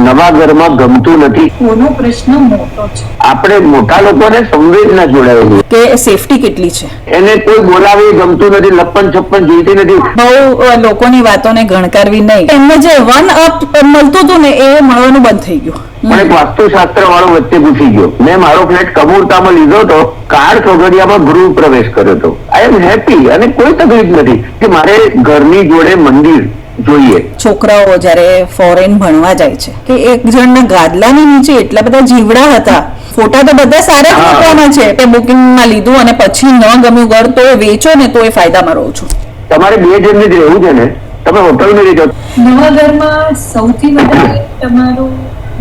નવા ઘરમાં ગમતું નથી. કોનો પ્રશ્ન મોટો છે? આપણે મોટા લોકોને સંવેદના જોડાયેલી કે સેફટી કેટલી છે, એને કોઈ બોલાવે ગમતું નથી, લપ્પન છપ્પન જીવતી નથી. બહુ લોકોની વાતોને ગણકારવી નહીં. એમને જે 1 અપ મળતું હતું ને એ મળવાનું બંધ થઈ ગયું. પણ એક વાસ્તુશાસ્ત્ર વાળો વચ્ચે ઘૂસી ગયો. મેં મારો ફ્લેટ કમૂરતામાં લીધો તો કાર ચોઘડિયામાં ગૃહ પ્રવેશ કર્યો હતો. આઈ એમ હેપી અને કોઈ તકલીફ નથી કે મારે ઘરની જોડે મંદિર જોઈએ. છોકરાઓ જયારે ફોરેન ભણવા જાય છે કે એક જણના ગાદલાની નીચે એટલા બધા જીવડા હતા. ફોટા તો બધા સારા જ મૂકવાના છે કે બુકિંગમાં લીધું અને પછી ન ગમ્યું ઘર તો વેચો ને તો એ ફાયદામાં રહું છું. તમારે 2 જણને જ રહેવું છે ને, તમે હોટલમાં રહેજો. નવા ઘરમાં સૌથી વધારે તમારો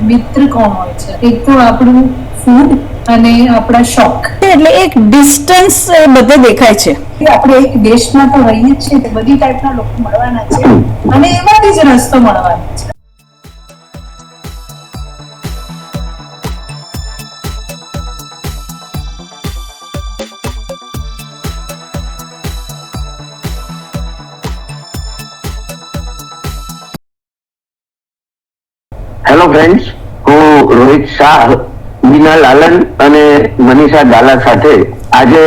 મિત્ર કોણ હોય છે? એક તો આપણું ફૂડ અને આપણા શોખ. એટલે એક ડિસ્ટન્સ બધે દેખાય છે. આપણે એક દેશમાં તો રહીએ જ છીએ, બધી ટાઈપના લોકો મળવાના છે અને એમાંથી જ રસ્તો મળવાનો છે. હેલો ફ્રેન્ડ્સ, હું રોહિત શાહ, બીના લાલન અને મનીષા ગાલા સાથે આજે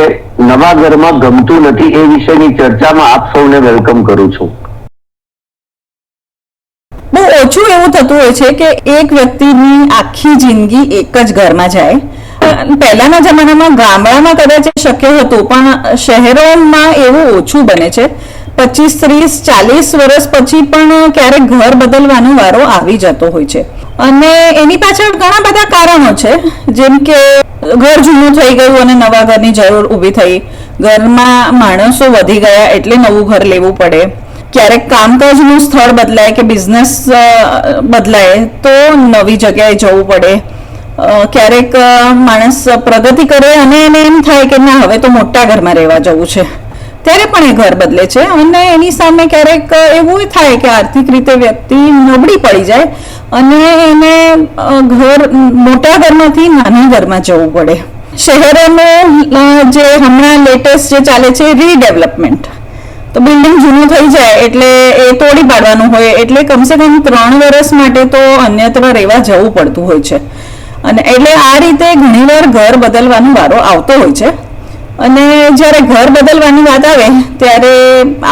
નવા ઘરમાં ગમતું નથી એ વિષયની ચર્ચામાં આપ સૌને વેલકમ કરું છું. બહુ ઓછું એવું થતું હોય છે કે એક વ્યક્તિની આખી જિંદગી એક જ ઘરમાં જાય. પહેલાના જમાનામાં ગામડામાં કદાચ શક્ય હતું, પણ શહેરોમાં એવું ઓછું બને છે. 25, 30, 40 વર્ષ પછી પણ ક્યારેક ઘર બદલવાનો વારો આવી જતો હોય છે અને એની પાછળ ઘણા બધા કારણો છે. જેમ કે ઘર જૂનું થઈ ગયું અને નવા ઘરની જરૂર ઊભી થઈ, ઘરમાં માણસો વધી ગયા એટલે નવું ઘર લેવું પડે, ક્યારેક કામકાજનું સ્થળ બદલાય કે બિઝનેસ બદલાય તો નવી જગ્યાએ જવું પડે, ક્યારેક માણસ પ્રગતિ કરે અને એને એમ થાય કે ના હવે તો મોટા ઘરમાં રહેવા જવું છે, ત્યારે પણ એ ઘર બદલે છે. અને એની સામે ક્યારેક એવું થાય કે આર્થિક રીતે વ્યક્તિ નબળી પડી જાય અને એને મોટા ઘરમાંથી નાના ઘરમાં જવું પડે. શહેરોનું જે હમણાં લેટેસ્ટ જે ચાલે છે રીડેવલપમેન્ટ, તો બિલ્ડિંગ જૂનું થઈ જાય એટલે એ તોડી પાડવાનું હોય એટલે કમસે કમ 3 વર્ષ માટે તો અન્યત્ર રહેવા જવું પડતું હોય છે. અને એટલે આ રીતે ઘણીવાર ઘર બદલવાનો વારો આવતો હોય છે. અને જ્યારે ઘર બદલવાની વાત આવે ત્યારે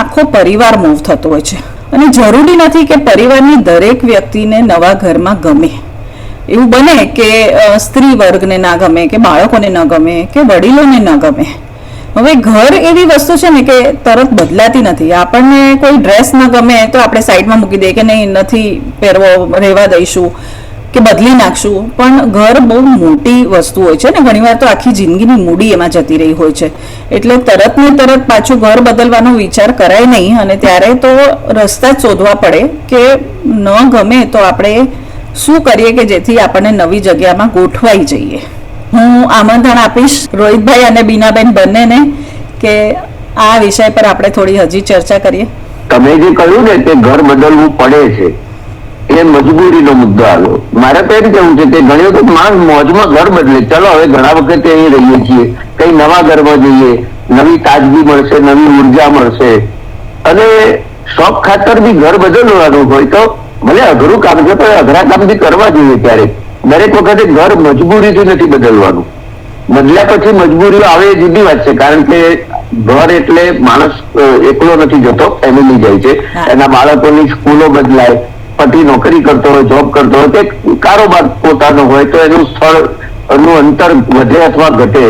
આખો પરિવાર મૂવ થતો હોય છે અને જરૂરી નથી કે પરિવારની દરેક વ્યક્તિને નવા ઘરમાં ગમે. એવું બને કે સ્ત્રી વર્ગને ના ગમે કે બાળકોને ન ગમે કે વડીલોને ન ગમે. હવે ઘર એવી વસ્તુ છે ને કે તરત બદલાતી નથી. આપણને કોઈ ડ્રેસ ન ગમે તો આપણે સાઈડમાં મૂકી દઈએ કે નહીં નથી પહેરવો, રહેવા દઈશું કે બદલી નાખશું. પણ ઘર બહુ મોટી વસ્તુ હોય છે ને, ઘણીવાર તો આખી જિંદગીની મૂડી એમાં જતી રહી હોય છે. એટલે તરત ને તરત પાછું ઘર બદલવાનો વિચાર કરાય નહીં અને ત્યારે તો રસ્તા જ શોધવા પડે કે ન ગમે તો આપણે શું કરીએ કે જેથી આપણને નવી જગ્યામાં ગોઠવાઈ જઈએ. હું આમંત્રણ આપીશ રોહિતભાઈ અને બીનાબેન બંનેને કે આ વિષય પર આપણે થોડી હજી ચર્ચા કરીએ. તમે જે કહ્યું ને કે ઘર બદલવું પડે છે એ મજબૂરીનો મુદ્દો આવ્યો. મારે તો એમ કેવું છે કે ઘણી વખત માણસ મોજમાં ઘર બદલે, ચલો હવે ઘણા વખતે અહીં રહીએ છીએ, કઈ નવા ઘરમાં જઈએ, નવી તાજગી મળશે, નવી ઉર્જા મળશે અને શોખ ખાતર બી ઘર બદલવાનું હોય તો ભલે અઘરું કામ છે પણ અઘરા કામ બી કરવા જોઈએ. ક્યારેક દરેક વખતે ઘર મજબૂરીથી નથી બદલવાનું. બદલ્યા પછી મજબૂરીઓ આવે એ જુદી વાત છે, કારણ કે ઘર એટલે માણસ એકલો નથી જતો, ફેમિલી જાય છે, એના બાળકોની સ્કૂલો બદલાય, પતિ નોકરી કરતો હોય, જોબ કરતો હોય, કે કારોબાર પોતાનો હોય તો એનું સ્થળ નું અંતર વધે અથવા ઘટે,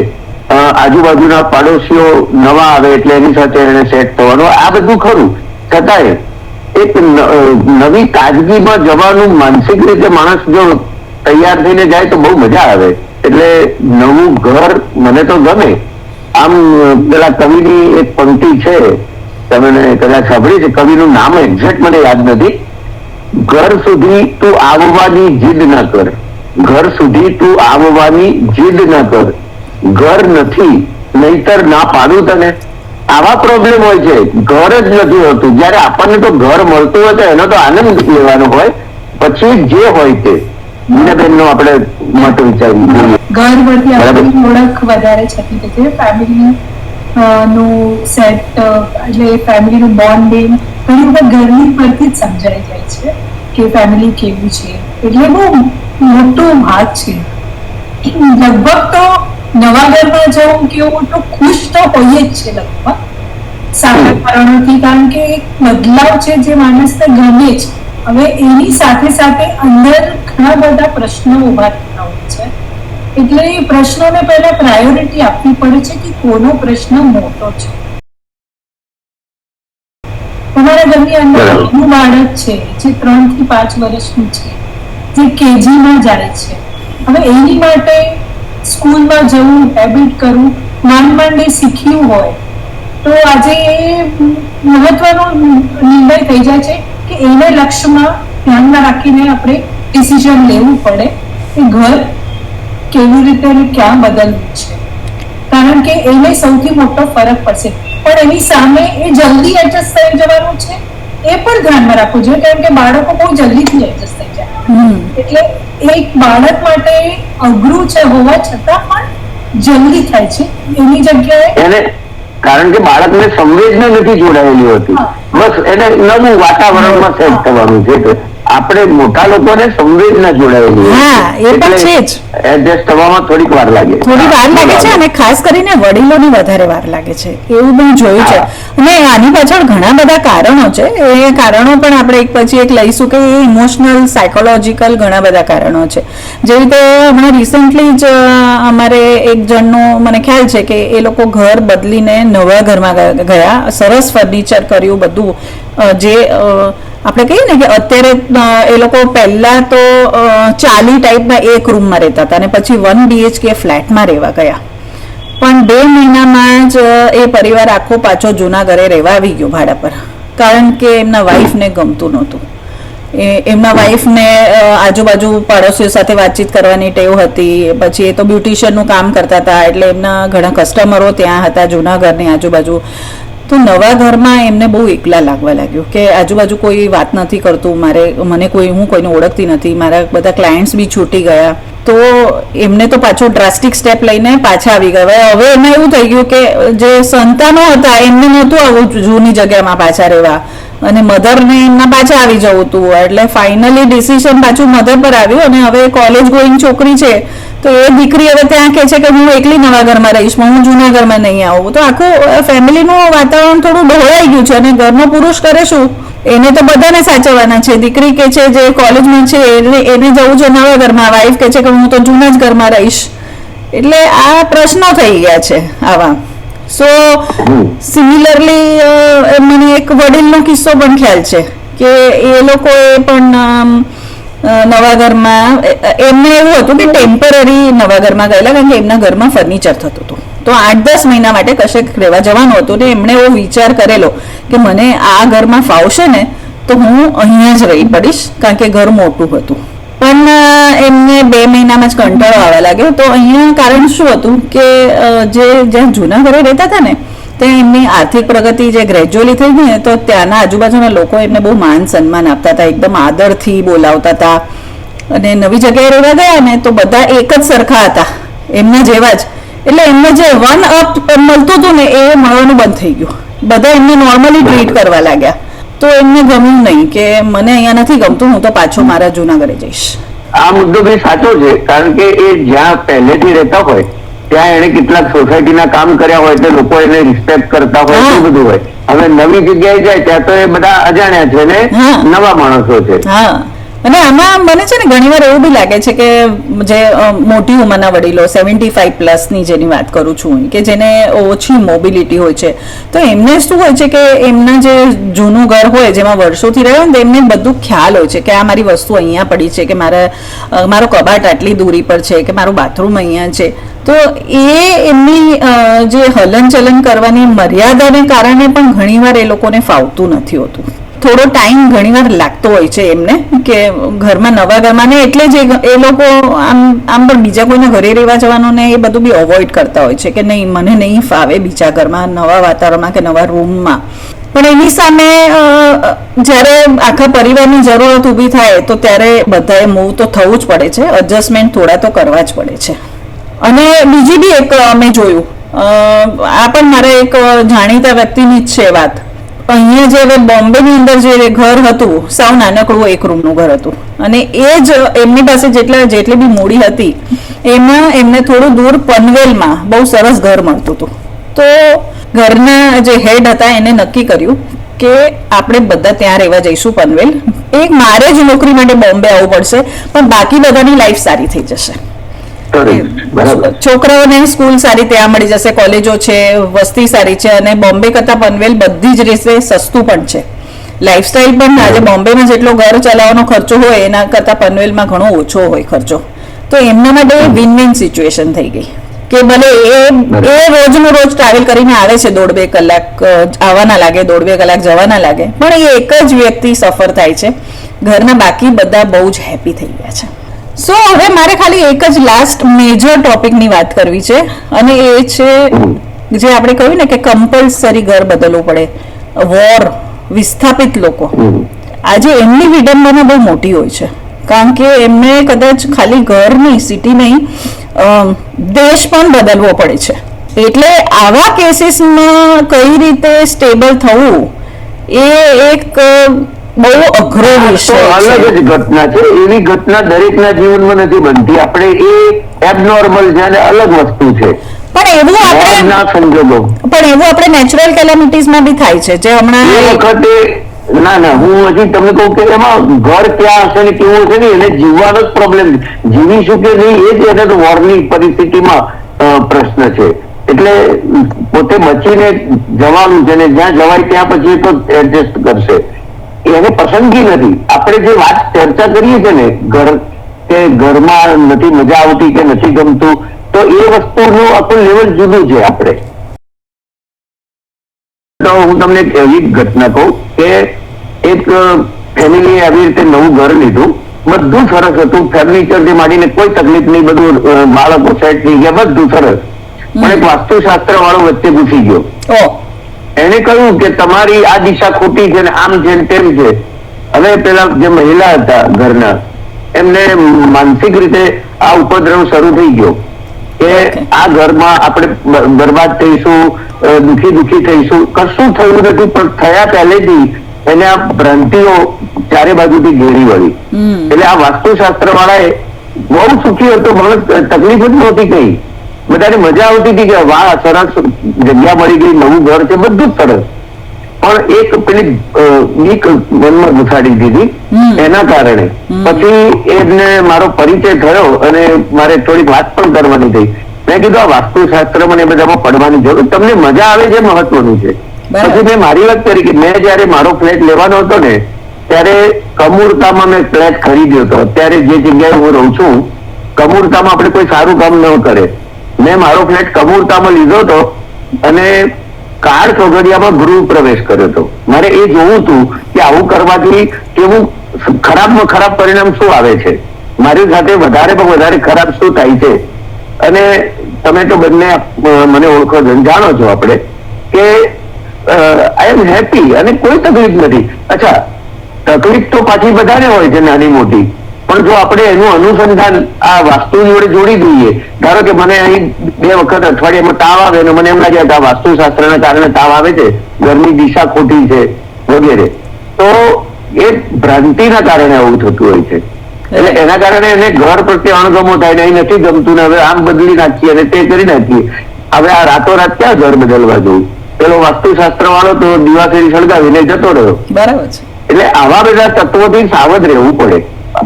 આજુબાજુના પાડોશીઓ નવા આવે એટલે એની સાથે એને સેટ થવાનું, આ બધું ખરું. છતાંય એક નવી તાજગીમાં જવાનું માનસિક રીતે માણસ જો તૈયાર થઈને જાય તો બહુ મજા આવે. એટલે નવું ઘર મને તો ગમે. આમ પેલા કવિની એક પંક્તિ છે, તમે કદાચ સાંભળી છે, કવિનું નામ એક્ઝેક્ટ મને યાદ નથી. ઘર સુધી તું આવવાની જીદ ના કર, ઘર સુધી તું આવવાની જીદ ના કર, ઘર નથી નહીતર ના પાડું તને. આવા પ્રોબ્લેમ હોય છે, ઘર જ નથી હોતું. જયારે આપણને તો ઘર મળતું હોય તો એનો તો આનંદ લેવાનો હોય, પછી જે હોય તે. બીનાબેન નો આપણે મત વિચારીએ. ઘર પરથી આપણી ઓળખ વધારે છતી છે, ફેમિલી નું સેટ એટલે ફેમિલીનું બોન્ડિંગ ઘણી વખત ઘરની પરથી જ સમજાઈ જાય છે. કે ફેમિલી કેવું છે, એટલે બહુ મોટો ભાગ છે. લગભગ તો નવા ઘરમાં જવું કેવું તો ખુશ તો હોઈએ જ છે લગભગ સારા કારણોથી, કારણ કે એક બદલાવ છે જે માણસને ગમે છે. હવે એની સાથે સાથે અંદર ઘણા બધા પ્રશ્નો ઉભા થતા હોય છે, એટલે એ પ્રશ્નોને પહેલા પ્રાયોરિટી આપવી પડે છે કે કોનો પ્રશ્ન મોટો છે. તમારા ઘરની અંદર એવું બાળક છે જે 3 થી 5 વર્ષનું છે, જે કેજીમાં જાય છે. હવે એની માટે સ્કૂલમાં જવું, હેબિટ કરવું, માંડ એ શીખ્યું હોય તો આજે એ મહત્વનો નિર્ણય થઈ જાય છે કે એને લક્ષ્યમાં ધ્યાનમાં રાખીને આપણે ડિસિઝન લેવું પડે કે ઘર કેવી રીતે અને ક્યાં બદલવું છે, કારણ કે એને સૌથી મોટો ફરક પડશે. પણ એની સામે એ જલ્દી એડજસ્ટ થઈ જવાનું છે એ પણ ધ્યાનમાં રાખવું જોઈએ, કારણ કે બાળકો બહુ જલ્દીથી એડજસ્ટ થઈ જાય. એટલે એક બાળક માટે અઘરું છે હોવા છતાં પણ જલ્દી થાય છે. એની જગ્યાએ એને કારણ કે બાળકને સંવેદના નથી જોડાયેલી હોતી, બસ એને નવું વાતાવરણમાં સેટ થવાનું છે. આપણે મોટા લોકોને સંવેદના જોડાયેલી એ પણ છે જ, એડજસ્ટ થવામાં થોડી વાર લાગે છે, અને ખાસ કરીને વડીલોને વધારે વાર લાગે છે, એવું મેં જોયું છે. અને આની પાછળ ઘણા બધા કારણો છે. એ કારણો પણ આપણે એક પછી એક લઈશું કે એ ઇમોશનલ, સાયકોલોજીકલ ઘણા બધા કારણો છે. જેવી રીતે હમણાં રિસેન્ટલી જ અમારે એક જણનો મને ખ્યાલ છે કે એ લોકો ઘર બદલીને નવા ઘરમાં ગયા, સરસ ફર્નિચર કર્યું બધું, જે આપણે કહીએ ને કે અત્યારે એ લોકો પહેલા તો ચાલી ટાઈપના એક રૂમમાં રહેતા હતા અને પછી 1 BHK ફ્લેટમાં રહેવા ગયા. પણ 2 મહિનામાં જ એ પરિવાર આખો પાછો જૂના ઘરે રહેવા આવી ગયો ભાડા પર, કારણ કે એમના વાઈફને ગમતું નહોતું. એમના વાઈફને આજુબાજુ પાડોશીઓ સાથે વાતચીત કરવાની ટેવ હતી. પછી એ તો બ્યુટિશિયનનું કામ કરતા હતા, એટલે એમના ઘણા કસ્ટમરો ત્યાં હતા જૂના ઘરની આજુબાજુ. તો નવા ઘરમાં એમને બહુ એકલા લાગવા લાગ્યું કે આજુબાજુ કોઈ વાત નથી કરતું, હું કોઈને ઓળખતી નથી, મારા બધા ક્લાયન્ટ્સ બી છૂટી ગયા. તો એમને તો પાછો ડ્રાસ્ટિક સ્ટેપ લઈને પાછા આવી ગયા. હવે એમાં એવું થઈ ગયું કે જે સંતાનો હતા એમને નહોતું આવું જૂની જગ્યામાં પાછા રહેવા, અને મધરને એમના પાછા આવી જવું હતું. એટલે ફાઇનલી ડિસિઝન પાછું મધર પર આવ્યું, અને હવે કોલેજ ગોઈંગ છોકરી છે તો એ દીકરી હવે ત્યાં કહે છે કે હું એકલી નવા ઘરમાં રહીશ, હું જૂના ઘરમાં નહીં આવું. તો આખું ફેમિલીનું વાતાવરણ થોડું ઢોળાઈ ગયું છે. અને ઘરનો પુરુષ કરે શું, એને તો બધાને સાચવવાના છે. દીકરી કે છે જે કોલેજમાં છે એને જવું છે નવા ઘરમાં, વાઈફ કે છે કે હું તો જૂના જ ઘરમાં રહીશ. એટલે આ પ્રશ્નો થઈ ગયા છે આવા. સો સિમિલરલી મને એક વડીલનો કિસ્સો પણ ખ્યાલ છે કે એ લોકોએ પણ નવા ઘરમાં, એમને એવું હતું કે ટેમ્પરરી નવા ઘરમાં ગયેલા, કારણ કે એમના ઘરમાં ફર્નિચર થતું હતું. તો 8-10 મહિના માટે કશેક રહેવા જવાનું હતું ને એમણે એવો વિચાર કરેલો કે મને આ ઘરમાં ફાવશે ને તો હું અહીંયા જ રહી પડીશ, કારણ કે ઘર મોટું હતું. પણ એમને 2 મહિનામાં જ કંટાળો આવવા લાગ્યો. તો અહીંયા કારણ શું હતું કે જ્યાં જૂના ઘરે રહેતા હતા ને ત્યાં એમની આર્થિક પ્રગતિ જે ગ્રેજ્યુઅલી થઈ ગઈ ને, તો ત્યાંના આજુબાજુના લોકો એમને બહુ માન સન્માન આપતા હતા, એકદમ આદરથી બોલાવતા હતા. અને નવી જગ્યાએ રહેવા ગયા ને તો બધા એક જ સરખા હતા, એમના જેવા જ. એટલે એમને જે 1 અપ મળતું હતું ને એ મળવાનું બંધ થઈ ગયું. બધા એમને નોર્મલી ટ્રીટ કરવા લાગ્યા. તો એમને ગમ્યું નહીં કે મને અહીંયા નથી ગમતું, હું તો પાછો મારા જૂના ઘરે જઈશ. આ મુદ્દો બી સાચો છે, કારણ કે એ જ્યાં પહેલેથી રહેતા હોય ત્યાં એને કેટલાક સોસાયટીના કામ કર્યા હોય તો લોકો એને રિસ્પેક્ટ કરતા હોય, એટલું બધું હોય. હવે નવી જગ્યાએ જાય ત્યાં તો એ બધા અજાણ્યા છે ને નવા માણસો છે. અને આમાં મને છે ને ઘણીવાર એવું બી લાગે છે કે જે મોટી ઉંમરના વડીલો 75+ ની જેની વાત કરું છું, કે જેને ઓછી મોબિલિટી હોય છે, તો એમને શું હોય છે કે એમના જે જૂનું ઘર હોય જેમાં વર્ષોથી રહ્યો ને એમને બધું ખ્યાલ હોય છે કે આ મારી વસ્તુ અહીંયા પડી છે, કે મારો કબાટ આટલી દૂરી પર છે, કે મારું બાથરૂમ અહીંયા છે. તો એ એમની જે હલનચલન કરવાની મર્યાદાને કારણે પણ ઘણીવાર એ લોકોને ફાવતું નથી હોતું. થોડો ટાઈમ ઘણીવાર લાગતો હોય છે એમને કે ઘરમાં નવા ઘરમાં, ને એટલે જ એ લોકો આમ પણ બીજા કોઈના ઘરે રહેવા જવાનું ને એ બધું બી અવોઇડ કરતા હોય છે કે નહીં, મને નહીં ફાવે બીજા ઘરમાં, નવા વાતાવરણમાં કે નવા રૂમમાં. પણ એની સામે જ્યારે આખા પરિવારની જરૂરત ઊભી થાય તો ત્યારે બધાએ મૂવ તો થવું જ પડે છે, એડજસ્ટમેન્ટ થોડા તો કરવા જ પડે છે. અને બીજી બી એક મેં જોયું, આ પણ મારા એક જાણીતા વ્યક્તિની જ છે વાત. અહીંયા જે હવે બોમ્બેની અંદર જે ઘર હતું સાવ નાનકડું એક રૂમનું ઘર હતું અને એ જ એમની પાસે જેટલી બી મૂડી હતી એમાં એમને થોડું દૂર પનવેલમાં બહુ સરસ ઘર મળતું હતું. તો ઘરના જે હેડ હતા એને નક્કી કર્યું કે આપણે બધા ત્યાં રહેવા જઈશું પનવેલ. એક મારે જ નોકરી માટે બોમ્બે આવવું પડશે પણ બાકી બધાની લાઈફ સારી થઈ જશે. છોકરાઓને સ્કૂલ સારી ત્યાં મળી જશે, કોલેજો છે, વસ્તી સારી છે અને બોમ્બે કરતા પનવેલ બધી જ રીતે સસ્તું પણ છે. લાઈફસ્ટાઈલ પણ આજે બોમ્બેમાં જેટલો ઘર ચલાવવાનો ખર્ચો હોય એના કરતા પનવેલમાં ઘણો ઓછો હોય ખર્ચો. તો એમના માટે વિન વિન સિચ્યુએશન થઈ ગઈ કે ભલે એ રોજનું રોજ ટ્રાવેલ કરીને આવે છે 1.5-2 કલાક આવવાના લાગે, 1.5-2 કલાક જવાના લાગે, પણ એ એક જ વ્યક્તિ સફર થાય છે. ઘરના બાકી બધા બહુ જ હેપી થઈ ગયા છે. સો હવે મારે ખાલી એક જ લાસ્ટ મેજર ટોપિકની વાત કરવી છે અને એ છે જે આપણે કહ્યું ને કે કમ્પલસરી ઘર બદલવું પડે, વોર, વિસ્થાપિત લોકો. આજે એમની વિડંબના બહુ મોટી હોય છે કારણ કે એમને કદાચ ખાલી ઘર નહીં, સિટી નહીં, દેશ પણ બદલવો પડે છે. એટલે આવા કેસીસમાં કઈ રીતે સ્ટેબલ થવું એ એક બહુ અઘરો વિષય છે. અલગ જ ઘટના છે. એવી ઘટના દરેકના જીવનમાં નથી બનતી. આપણે એ એબનોર્મલ છે અને અલગ વસ્તુ છે. પણ એવું આપણે નેચરલ કેલેમિટીઝમાં બી થાય છે જે હમણાં એ વખતે ના હું હજી તમને કહું કે એમાં ઘર ક્યાં હશે ને કેવું હશે ને એને જીવવાનો જ પ્રોબ્લેમ, જીવીશું કે નહીં એ જ એને તો વોરની પરિસ્થિતિમાં પ્રશ્ન છે. એટલે પોતે બચીને જવાનું છે ને જ્યાં જવાય ત્યાં પછી તો એડજસ્ટ કરશે. એને પસંદગી નથી. આપણે જે વાત ચર્ચા કરીએ છીએ ને ઘર કે ઘરમાં નથી મજા આવતી કે નથી ગમતું, તો એ વસ્તુનું આખું લેવલ જુદું છે. આપણે તો હું તમને એક એવી ઘટના કહું કે એક ફેમિલી આવી રીતે નવું ઘર લીધું, બધું સરસ હતું, ફર્નિચર થી માંડીને કોઈ તકલીફ નહીં, બધું બાળકો સેટ થઈ ગયા, બધું સરસ. પણ એક વાસ્તુશાસ્ત્ર વાળો વચ્ચે ઘૂસી ગયો. એને કહ્યું કે તમારી આ દિશા ખોટી છે ને આમ છે ને તેમ છે. હવે પેલા જે મહિલા હતા ઘરના એમને માનસિક રીતે આ ઉપદ્રવ શરૂ થઈ ગયો કે આ ઘરમાં આપણે બરબાદ થઈશું, દુખી થઈશું. કશું થયું નથી પણ થયા પહેલેથી એને આ ભ્રાંતિઓ ચારે બાજુથી ઘેરી વળી. એટલે આ વાસ્તુશાસ્ત્ર વાળાએ બહુ સુખી હતો, મને તકલીફ જ નહોતી કઈ, બધાને મજા આવતી હતી કે વાહ સરસ જગ્યા મળી ગઈ, નવું ઘર છે, બધું જ સરસ. પણ એક પેલી બીક મનમાં ઘુસાડી દીધી. એના કારણે પછી એને મારો પરિચય થયો અને મારે થોડીક વાત પણ કરવાની થઈ. મેં કીધું આ વાસ્તુશાસ્ત્ર મને બધામાં પડવાની જરૂર, તમને મજા આવે છે મહત્વનું છે. પછી મેં મારી વાત કરી કે મેં જયારે મારો ફ્લેટ લેવાનો હતો ને ત્યારે કમૂરતામાં મેં ફ્લેટ ખરીદ્યો હતો. અત્યારે જે જગ્યાએ હું રહું છું કમૂરતામાં આપણે કોઈ સારું કામ ન કરે. મેં મારો ફ્લેટ કમૂરતામાં લીધો હતો અને કાર ચોઘડિયામાં ગૃહ પ્રવેશ કર્યો હતો. મારે એ જોવું હતું કે આવું કરવાથી કેવું ખરાબમાં ખરાબ પરિણામ શું આવે છે, મારી સાથે વધારે ખરાબ શું થાય છે. અને તમે તો બંને મને ઓળખો છો, જાણો છો આપણે કે આઈ એમ હેપી અને કોઈ તકલીફ નથી. અચ્છા, તકલીફ તો પાછી બધાને હોય છે નાની મોટી, પણ જો આપણે એનું અનુસંધાન આ વાસ્તુ જોડે જોડી દઈએ, ધારો કે મને અહીં 2 વખત અઠવાડિયામાં તાવ આવે અને મને એમ લાગે કે આ વાસ્તુશાસ્ત્રના કારણે તાવ આવે છે, ઘરની દિશા ખોટી છે વગેરે, તો એ ભ્રાંતિના કારણે આવું થતું હોય છે. એટલે એના કારણે એને ઘર પ્રત્યે અણગમો થાય ને અહીં નથી ગમતું ને હવે આમ બદલી નાખીએ અને તે કરી નાખીએ. હવે આ રાતોરાત ક્યાં ઘર બદલવા જવું? પેલો વાસ્તુશાસ્ત્ર વાળો તો દિવાસળી સળગાવીને જતો રહ્યો. બરાબર છે. એટલે આવા બધા તત્વોથી સાવધ રહેવું પડે.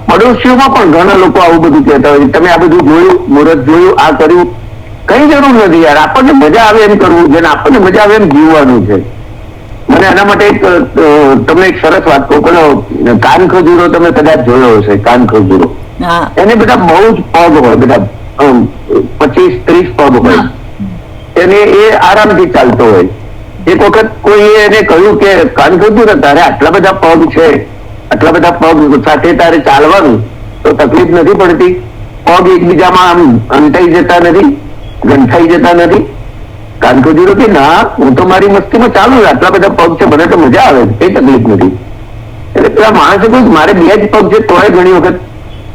પડોશીઓમાં પણ ઘણા લોકો આવું બધું કહેતા હોય, તમે આ બધું જોયું, મુહૂર્ત જોયું, આ કર્યું, કઈ જરૂર નથી યાર. આપણને મજા આવે એમ કરવું છે ને આપણને મજા આવે એમ જીવવાનું છે. મને આના માટે એક તમને એક સરસ વાત કહું. પેલો કાન ખજૂરો તમે કદાચ જોયો હશે, કાન ખજૂરો એને બધા બહુ જ પગ હોય, બધા 25-30 પગ હોય, એને એ આરામથી ચાલતો હોય. એક વખત કોઈ એને કહ્યું કે કાન ખજૂરો તારે આટલા બધા પગ છે, આટલા બધા પગ સાથે તારે ચાલવાનું તો તકલીફ નથી પડતી? પગ એકબીજામાં આમ અંટાઈ જતા નથી, ગંઠાઈ જતા નથી? કાનખજૂરો કે ના, હું તો મારી મસ્તીમાં ચાલુ, આટલા બધા પગ છે, મને તો મજા આવે, કઈ તકલીફ નથી. એટલે પેલા માણસે કહ્યું મારે 2 જ પગ છે તોય ઘણી વખત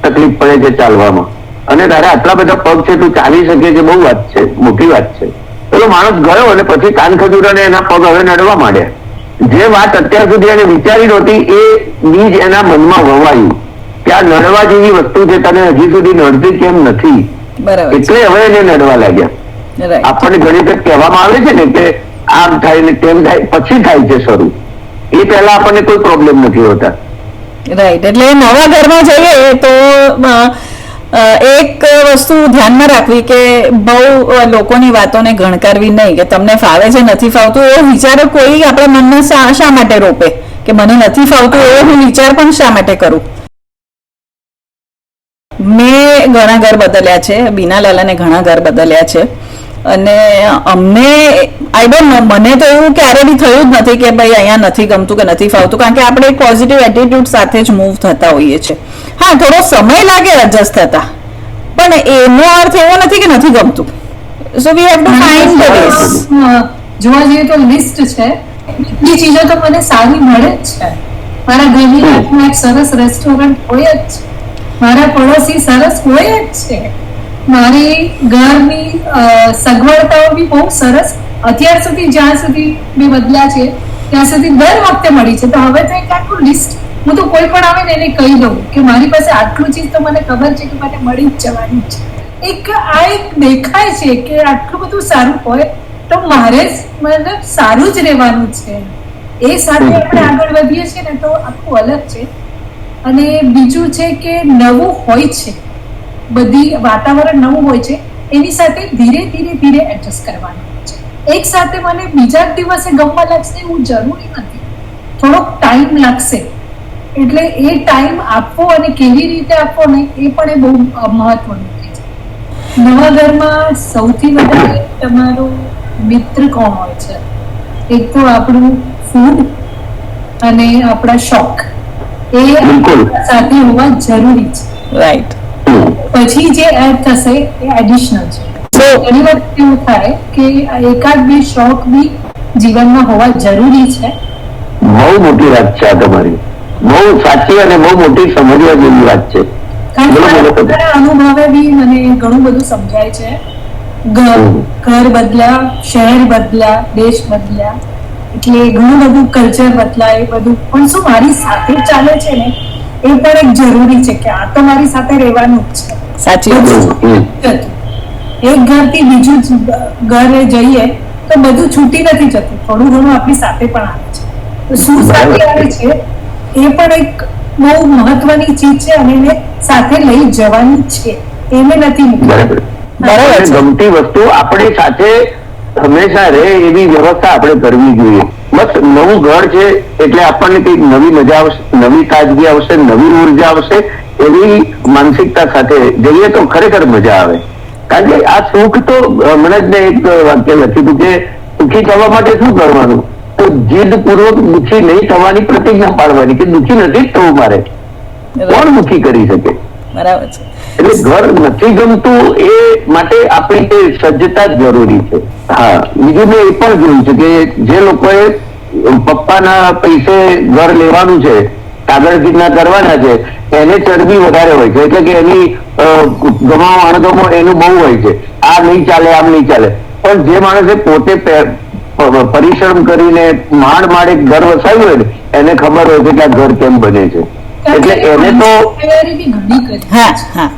તકલીફ પડે છે ચાલવામાં, અને તારે આટલા બધા પગ છે, તું ચાલી શકે છે, બહુ વાત છે, મોટી વાત છે. પેલો માણસ ગયો અને પછી કાનખજૂરાને એના પગ હવે નડવા માંડ્યા. જે વાત અત્યાર સુધી એને વિચારી નહોતી એ બીજ એના મનમાં વવાયું કે આ નડવા જેવી વસ્તુ છે, તને હજી સુધી નડતી કેમ નથી, બરાબર એટલે હવે એને નડવા લાગ્યા. રાઈટ આપણને ઘણી વખત કહેવામાં આવે છે ને કે આમ થાય ને તેમ થાય, પછી થાય છે શરૂ, એ પહેલા આપણને કોઈ પ્રોબ્લેમ નથી હોતા. રાઈટ એટલે નવા ઘરમાં જઈએ તો એક વસ્તુ ધ્યાનમાં રાખવી કે બહુ લોકોની વાતોને ગણકારવી નહીં કે તમને ફાવે છે નથી ફાવતું એવો વિચારો કોઈ આપણા મનને શા માટે રોપે કે મને નથી ફાવતું એવો હું વિચાર પણ શા માટે કરું. મેં ઘણા ઘર બદલ્યા છે, બીનાલાલાને ઘણા ઘર બદલ્યા છે અને અમને આઈ ડોન્ટ નો, મને તો એવું ક્યારે બી થયું જ નથી કે ભાઈ અહીંયા નથી ગમતું કે નથી ફાવતું, કારણ કે આપણે એક પોઝિટિવ એટીટ્યુડ સાથે જ મૂવ થતા હોઈએ છીએ. હા, થોડો સમય લાગે એડજસ્ટ થતા, પણ એનો અર્થ એવો નથી કે નથી ગમતું. So we have to find the ways. જોવા જઈએ તો લિસ્ટ છે, એટલી ચીજો તો મને સારી મળે જ છે. મારા ઘરની બાજુમાં એક સરસ રેસ્ટોરન્ટ હોય જ છે, મારા પડોશી સરસ હોય જ છે, મારી ઘરની સગવડતાઓ બી બહુ સરસ અત્યાર સુધી જ્યાં સુધી મેં બદલ્યા છે ત્યાં સુધી દર વખતે મળી છે. તો હવે તો એક આટલું લિસ્ટ હું તો કોઈ પણ આવે ને એને કહી દઉં કે મારી પાસે આટલું ચીજ તો મને ખબર છે કે મને મળી જ જવાની છે. એક દેખાય છે કે આટલું બધું સારું હોય તો મારે મતલબ સારું જ રહેવાનું છે, એ સાથે આપણે આગળ વધીએ છીએ ને તો આખું અલગ છે. અને બીજું છે કે નવું હોય છે, બધી વાતાવરણ નવું હોય છે, એની સાથે ધીરે ધીરે એડજસ્ટ કરવાનું હોય છે. એક સાથે મને બીજા દિવસે ગમવા લાગશે એવું જરૂરી નથી, થોડોક ટાઈમ લાગશે. એટલે એ ટાઈમ આપવો અને કેવી રીતે આપવો ને એ પણ એ બહુ મહત્વનું છે. નવા ઘરમાં સૌથી વધારે તમારો મિત્ર કોણ હોય છે? એક તો આપણું ફૂડ અને આપણા શોખ, એ સાથે હોવા જરૂરી છે. રાઈટ. પછી જે એડ થશે એ એડિશનલ છે. તો ઘણી વખત એવું થાય કે એકાદ બે શોખ બી જીવનમાં હોવા જરૂરી છે. બહુ મોટી વાત છે આ તમારી, બહુ સાચી અને બહુ મોટી સમજવા જેવી વાત છે. અનુભવે બી મને ઘણું બધું સમજાય છે. ઘર બદલ્યા, શહેર બદલ્યા, દેશ બદલ્યા, એટલે ઘણું બધું કલ્ચર બદલાય, એ બધું પણ શું મારી સાથે ચાલે છે ને એ પણ એક જરૂરી છે કે આ તો મારી સાથે રહેવાનું જ છે. સાચી વાત. એક ઘરથી બીજું ઘરે જઈએ તો બધું છૂટી નથી જતું, થોડું ઘણું આપણી સાથે પણ આવે છે. તો શું સાથે આવે છે એ પણ એક બહુ મહત્વની ચીજ છે અને એને સાથે લઈ જવાની છે, એને નથી મૂકવી. બરાબર. ગમતી વસ્તુ આપણી સાથે હંમેશા રહે એવી વ્યવસ્થા આપણે કરવી જોઈએ. બસ નવું ઘર છે એટલે આપણને કઈક નવી મજા આવશે, નવી તાજગી આવશે, નવી ઉર્જા આવશે, એવી માનસિકતા સાથે જઈએ તો ખરેખર મજા આવે. કારણ કે આ સુખ તો મને જ મેં એક વાક્ય લખ્યું હતું કે સુખી થવા માટે શું કરવાનું, તો જીદ પૂર્વક દુઃખી નહીં થવાની પ્રતિજ્ઞા પાડવાની કે દુઃખી નથી જ થવું મારે. કોણ દુઃખી કરી શકે? બરાબર છે. એટલે ઘર નથી ગમતું એ માટે આપણી તે સજ્જતા જ જરૂરી છે. હા, બીજું મેં એ પણ જોયું છે કે જે લોકોએ પપ્પાના પૈસે ઘર લેવાનું છે, કાગળ કરવાના છે, એને ચરબી વધારે હોય છે, એટલે કે એની ગમાવો અણગમો એનું બહુ હોય છે, આ નહીં ચાલે, આમ નહીં ચાલે. પણ જે માણસે પોતે પરિશ્રમ કરીને માંડ એક ઘર વસાવ્યું હોય ને એને ખબર હોય છે કે આ ઘર કેમ બને છે. એટલે એને તો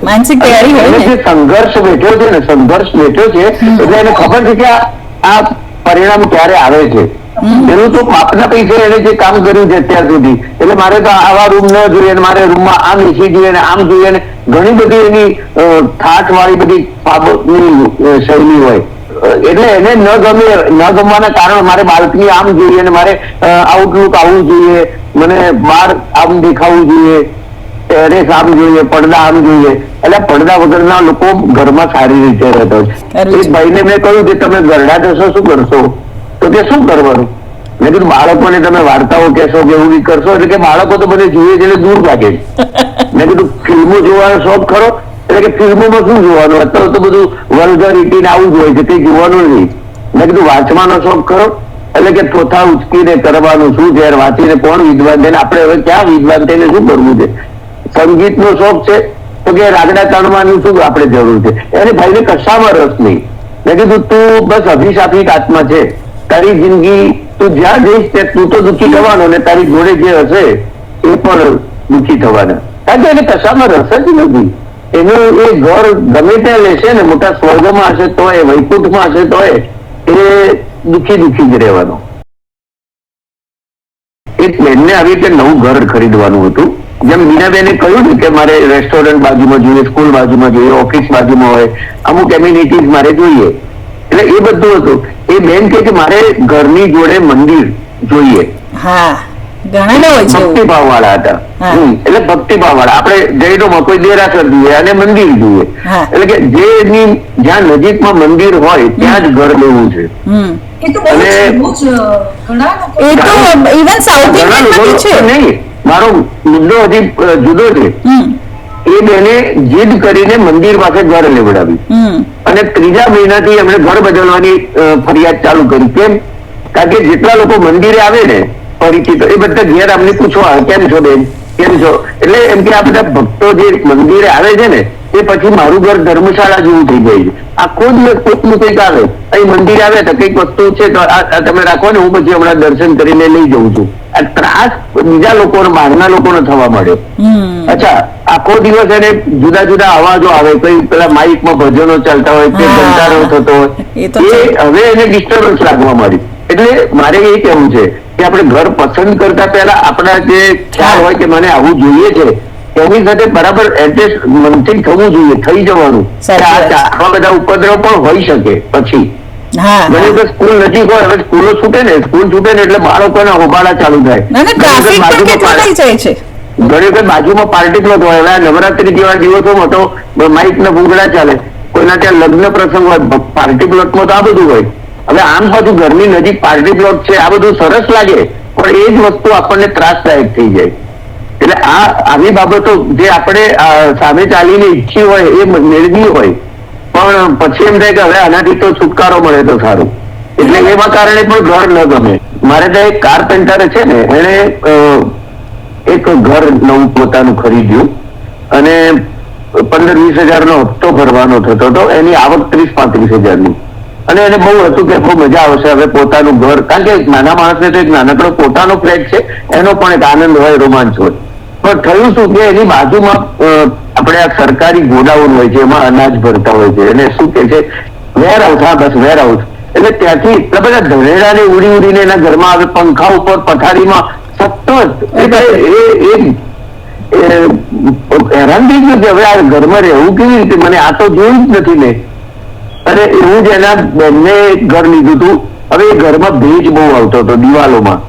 માનસિક તૈયારી હોય જે સંઘર્ષ વેઠ્યો છે ને, સંઘર્ષ વેઠ્યો છે એટલે એને ખબર છે કે આ પરિણામ ક્યારે આવે છે. એનું તો બાપના પૈસે એને જે કામ કર્યું છે અત્યાર સુધી, એટલે મારે તો આવા રૂમ ન જોઈએ, મારે રૂમમાં આમ એસી જોઈએ ને આમ જોઈએ ને, ઘણી બધી એની થાટ વાળી બધી બાબતની શૈલી હોય. એટલે એને ન ગમવાના કારણે મારે બાલ્કની આમ જોઈએ ને મારે આઉટલુક આવવું જોઈએ, મને બહાર આમ દેખાવું જોઈએ, ટેરેસ આમ જોઈએ, પડદા આમ જોઈએ. એટલે પડદા વગરના લોકો ઘરમાં સારી રીતે રહેતા હોય. એક ભાઈને મેં કહ્યું કે તમે ગરડા થશો શું કરશો? તો કે શું કરવાનું? મેં કીધું બાળકોને તમે વાર્તાઓ કહેશો કે એવું કરશો, એટલે કે બાળકો તો મને જોઈએ છે એટલે દૂર ભાગે. મેં કીધું ફિલ્મો જોવાનો શોખ ખરો? એટલે કે ફિલ્મોમાં શું જોવાનું, અત્યારે તો બધું વલ્ગરિટી આવું જ હોય છે, કઈ જોવાનું નહીં. મેં કીધું વાંચવાનો શોખ ખરો? એટલે કે થોથા ઉચકીને કરવાનું શું છે, વાંચીને કોણ વિદ્વાન થઈને, આપણે હવે ક્યાં વિદ્વાન થઈને શું કરવું છે? સંગીત નો શોખ છે તો કે રાગડા તાણવાની શું આપણે જરૂર છે? એને ભાઈને કશામાં રસ નહીં. મેં કીધું તું બસ અભિશાપિત આત્મા છે, તારી જિંદગી તું જ્યાં જઈશ ત્યાં તું તો દુઃખી થવાનો ને તારી જોડે જે હશે એ પણ દુઃખી થવાના. કારણ કે એને કશામાં રસ જ નથી. એનું એ ઘર ગમે ત્યાં લેશે ને, મોટા સ્વર્ગમાં હશે તોય, વૈકુંઠમાં હશે તોય એ દુઃખી જ રહેવાનો. એક બેનને આવી રીતે નવું ઘર ખરીદવાનું હતું. જેમ બીનાબેને કહ્યું ને કે મારે રેસ્ટોરન્ટ બાજુમાં જોઈએ, સ્કૂલ બાજુમાં જોઈએ, ઓફિસ બાજુમાં હોય, અમુક એમ્યુનિટીઝ મારે જોઈએ. એટલે એ બધું હતું. એ બેન કે મારે ઘરની જોડે મંદિર જોઈએ. ભક્તિભાવ વાળા હતા. એટલે ભક્તિભાવ વાળા આપણે જૈનોમાં કોઈ દેરાસર જોઈએ અને મંદિર જોઈએ. એટલે કે જેની જ્યાં નજીકમાં મંદિર હોય ત્યાં જ ઘર લેવું છે. નહીં, મારો મુદ્દો હજી જુદો છે. એ બેને જીદ કરીને મંદિર પાસે ઘર લેવડાવી અને 3જા મહિનાથી એમણે ઘર બદલવાની ફરિયાદ ચાલુ કરી. કેમ? કારણ કે જેટલા લોકો મંદિરે આવે ને પરિચિતો, એ બધા ઘેર અમને પૂછવા કેમ છો બેન, કેમ છો. એટલે એમ કે આ બધા ભક્તો જે મંદિરે આવે છે ને એ પછી મારું ઘર ધર્મશાળા જેવું થઈ જાય છે. આખો દિવસ કોઈકનું કંઈક આવે, અહીં મંદિર આવે તો કંઈક વસ્તુ છે તો તમે રાખો ને, હું પછી હમણાં દર્શન કરીને લઈ જઉં છું. આ ત્રાસ બીજા લોકોને, બહારના લોકોને થવા માંડ્યો. અચ્છા, આખો દિવસ એને જુદા જુદા અવાજો આવે, કોઈ પેલા માઇકમાં ભજનો ચાલતા હોય, તે ઘંટારો થતો હોય, એ હવે એને ડિસ્ટર્બન્સ લાગવા માંડી. એટલે મારે એ કહેવું છે કે આપણે ઘર પસંદ કરતા પહેલા આપણા જે ખ્યાલ હોય કે મને આવું જોઈએ છે એની સાથે બરાબર એડજસ્ટ મનથી થવું જોઈએ, થઈ જવાનું. આવા બધા ઉપદ્રવ પણ હોઈ શકે પછી. ઘણી વખત સ્કૂલ નજીક હોય, હવે સ્કૂલો છૂટે ને એટલે બાળકોના હોબાળા ચાલુ થાય. ઘણી વખત બાજુમાં પાર્ટી પ્લોટ હોય. હવે નવરાત્રી જેવા દિવસોમાં તો માઇક ના ભૂંગળા ચાલે, કોઈના ત્યાં લગ્ન પ્રસંગ હોય, પાર્ટી પ્લોટમાં તો આ બધું હોય. હવે આમ પાછું ઘરની નજીક પાર્ટી પ્લોટ છે, આ બધું સરસ લાગે પણ એ જ વસ્તુ આપણને ત્રાસદાયક થઈ જાય. એટલે આવી બાબતો જે આપણે સામે ચાલીને ઈચ્છી હોય એ મેળવી હોય પણ પછી એમ થાય કે હવે આનાથી તો છુટકારો મળે તો સારું. એટલે એવા કારણે પણ ઘર ન ગમે. મારે ત્યાં એક કાર્પેન્ટર છે ને, એને એક ઘર નવું પોતાનું ખરીદ્યું અને 15-20 હજારનો હપ્તો ભરવાનો થતો હતો. એની આવક 30-35 હજારની. અને એને બહુ હતું કે બહુ મજા આવશે હવે પોતાનું ઘર, કારણ કે નાના માણસને તો એક નાનકડો પોતાનો ફ્લેટ છે, એનો પણ એક આનંદ હોય, રોમાંચ હોય. પણ થયું શું કે એની બાજુમાં આપણે આ સરકારી ગોડાઉન હોય છે, એમાં અનાજ ભરતા હોય છે, એને શું કે છે વેર હાઉસ. હા, બસ વેર હાઉસ. એટલે ત્યાંથી એટલા બધા ધનેડાને ઉડીને એના ઘરમાં આવે, પંખા ઉપર, પથારીમાં સતત. એટલે હેરાન થઈ ગયું કે હવે આ ઘરમાં રહેવું કેવી રીતે, મને આ તો જોયું જ નથી મેં. અને એવું જ એના બેનને ઘર લીધું હતું. હવે એ ઘરમાં ભેજ બહુ આવતો હતો દિવાલોમાં,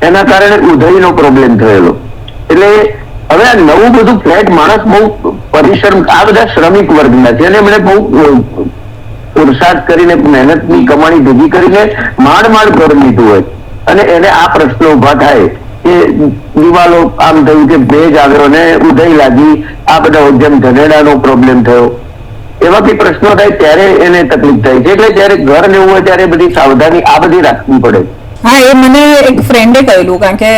એના કારણે ઉધઈનો પ્રોબ્લેમ થયેલો. એટલે હવે આ નવું બધું ફ્લેટ માણસ બહુ પરિશ્રમ, આ બધા શ્રમિક વર્ગના છે અને એમણે બહુ પુરુષાર્થ કરીને મહેનતની કમાણી ભેગી કરીને માંડ ઘર લીધું હોય અને એને આ પ્રશ્નો ઉભા થાય કે દિવાલો આમ થયું કે ભેજ આવ્યો ને ઉધઈ લાગી, આ બધા જેમ ધનેડાનો પ્રોબ્લેમ થયો, એવા કઈ પ્રશ્નો થાય ત્યારે એને તકલીફ થાય છે. એટલે જયારે ઘર લેવું હોય ત્યારે બધી સાવધાની આ બધી રાખવી પડે. હા, એ મને એક ફ્રેન્ડે કહેલું, કારણ કે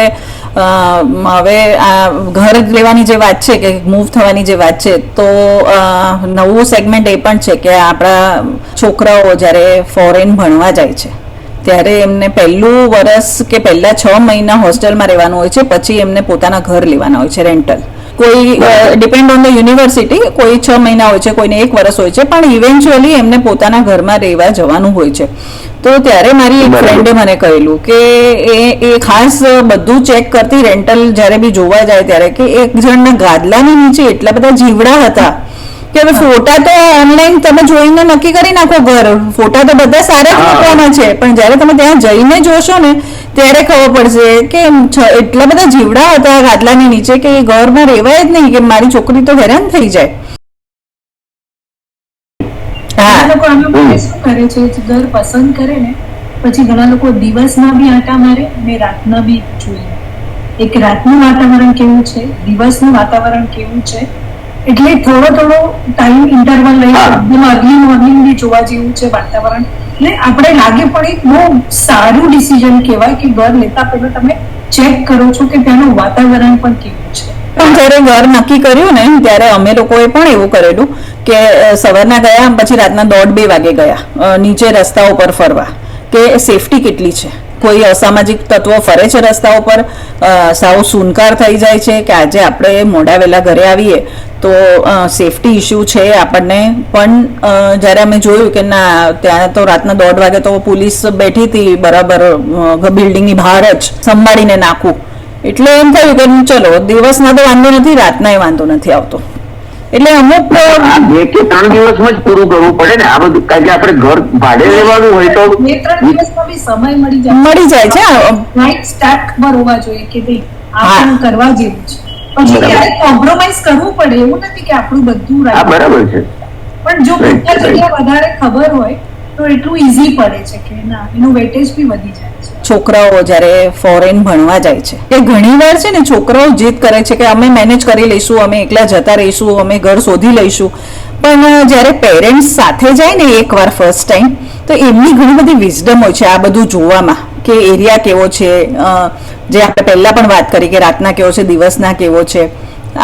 હવે આ ઘર લેવાની જે વાત છે કે મૂવ થવાની જે વાત છે, તો નવું સેગમેન્ટ એ પણ છે કે આપણા છોકરાઓ જ્યારે ફોરેન ભણવા જાય છે ત્યારે એમને પહેલું વર્ષ કે પહેલા 6 મહિના હોસ્ટેલમાં રહેવાનું હોય છે, પછી એમને પોતાના ઘર લેવાના હોય છે રેન્ટલ. કોઈ ડિપેન્ડ ઓન ધ યુનિવર્સિટી, કોઈ 6 મહિના હોય છે, કોઈને 1 વર્ષ હોય છે, પણ ઇવેન્ચ્યુઅલી એમને પોતાના ઘરમાં રહેવા જવાનું હોય છે. તો ત્યારે મારી એક ફ્રેન્ડે મને કહેલું કે એ ખાસ બધું ચેક કરતી રેન્ટલ જ્યારે બી જોવા જાય ત્યારે, કે એક જણના ગાદલાની નીચે એટલા બધા જીવડા હતા કે હવે ફોટા તો ઓનલાઈન તમે જોઈને નક્કી કરી નાખો ઘર, ફોટા તો બધા સારા જ મૂકવાના છે, પણ જ્યારે તમે ત્યાં જઈને જોશો ને ત્યારે ખબર પડશે કે એટલા બધા જીવડા હતા ગાદલાની નીચે કે એ ઘરમાં રહેવાય જ નહીં, કે મારી છોકરી તો હેરાન થઈ જાય. લોકો આના માટે શું કરે છે, ઘર પસંદ કરે ને પછી ઘણા લોકો દિવસના બી આંટા મારે અને રાતના બી જોઈએ. એક રાતનું વાતાવરણ કેવું છે, દિવસનું વાતાવરણ કેવું છે, એટલે થોડો ટાઈમ ઇન્ટરવલ લઈ એકદમ અર્લી મોર્નિંગ બી જોવા જેવું છે વાતાવરણ. એટલે આપણે લાગે પણ એક બહુ સારું ડિસિઝન કહેવાય કે ઘર લેતા પહેલા તમે ચેક કરો છો કે ત્યાંનું વાતાવરણ પણ કેવું છે. પણ જયારે ઘર નક્કી કર્યું ને ત્યારે અમે લોકોએ પણ એવું કરેલું કે સવારના ગયા પછી રાતના 1:30-2 વાગે ગયા નીચે રસ્તા ઉપર ફરવા, કે સેફટી કેટલી છે, કોઈ અસામાજિક તત્વો ફરે છે રસ્તાઓ પર, સાવ સુનકાર થઈ જાય છે કે આજે આપણે મોડા વહેલા ઘરે આવીએ તો સેફટી ઇસ્યુ છે આપણને. પણ જ્યારે અમે જોયું કે ના, ત્યાં તો રાતના 1:30 વાગે તો પોલીસ બેઠી હતી બરાબર બિલ્ડિંગની બહાર જ સંભાળીને નાખવું. એટલે એમ થયું કે ચલો દિવસના તો વાંધો નથી, રાતના એ વાંધો નથી આવતો. એટલે અમુક 2 કે 3 દિવસમાં જ પૂરું કરવું પડે ને આ બધું, કારણ કે આપણે ઘર ભાડે લેવાનું હોય તો 2-3 દિવસમાં બી સમય મળી જાય છે. નાઇટ સ્ટાર્ટ ખબર હોવા જોઈએ કે ભાઈ આ કામ કરવા જેવું છે. પછી ક્યારે કોમ્પ્રોમાઇઝ કરવું પડે એવું નથી કે આપણું બધું હા right. બરાબર છે. પણ જો બધા જગ્યા વધારે ખબર હોય તો એટલું ઈઝી પડે છે કે ના, એનું વેટેજ બી વધી જાય છે. છોકરાઓ જ્યારે ફોરેન ભણવા જાય છે એ ઘણીવાર છે ને છોકરાઓ જીદ કરે છે કે અમે મેનેજ કરી લઈશું, અમે એકલા જતા રહીશું, અમે ઘર શોધી લઈશું. પણ જ્યારે પેરેન્ટ્સ સાથે જાય ને એકવાર ફર્સ્ટ ટાઈમ, તો એમની ઘણી બધી વિઝડમ હોય છે આ બધું જોવામાં કે એરિયા કેવો છે, જે આપણે પહેલા પણ વાત કરી કે રાતના કેવો છે, દિવસના કેવો છે,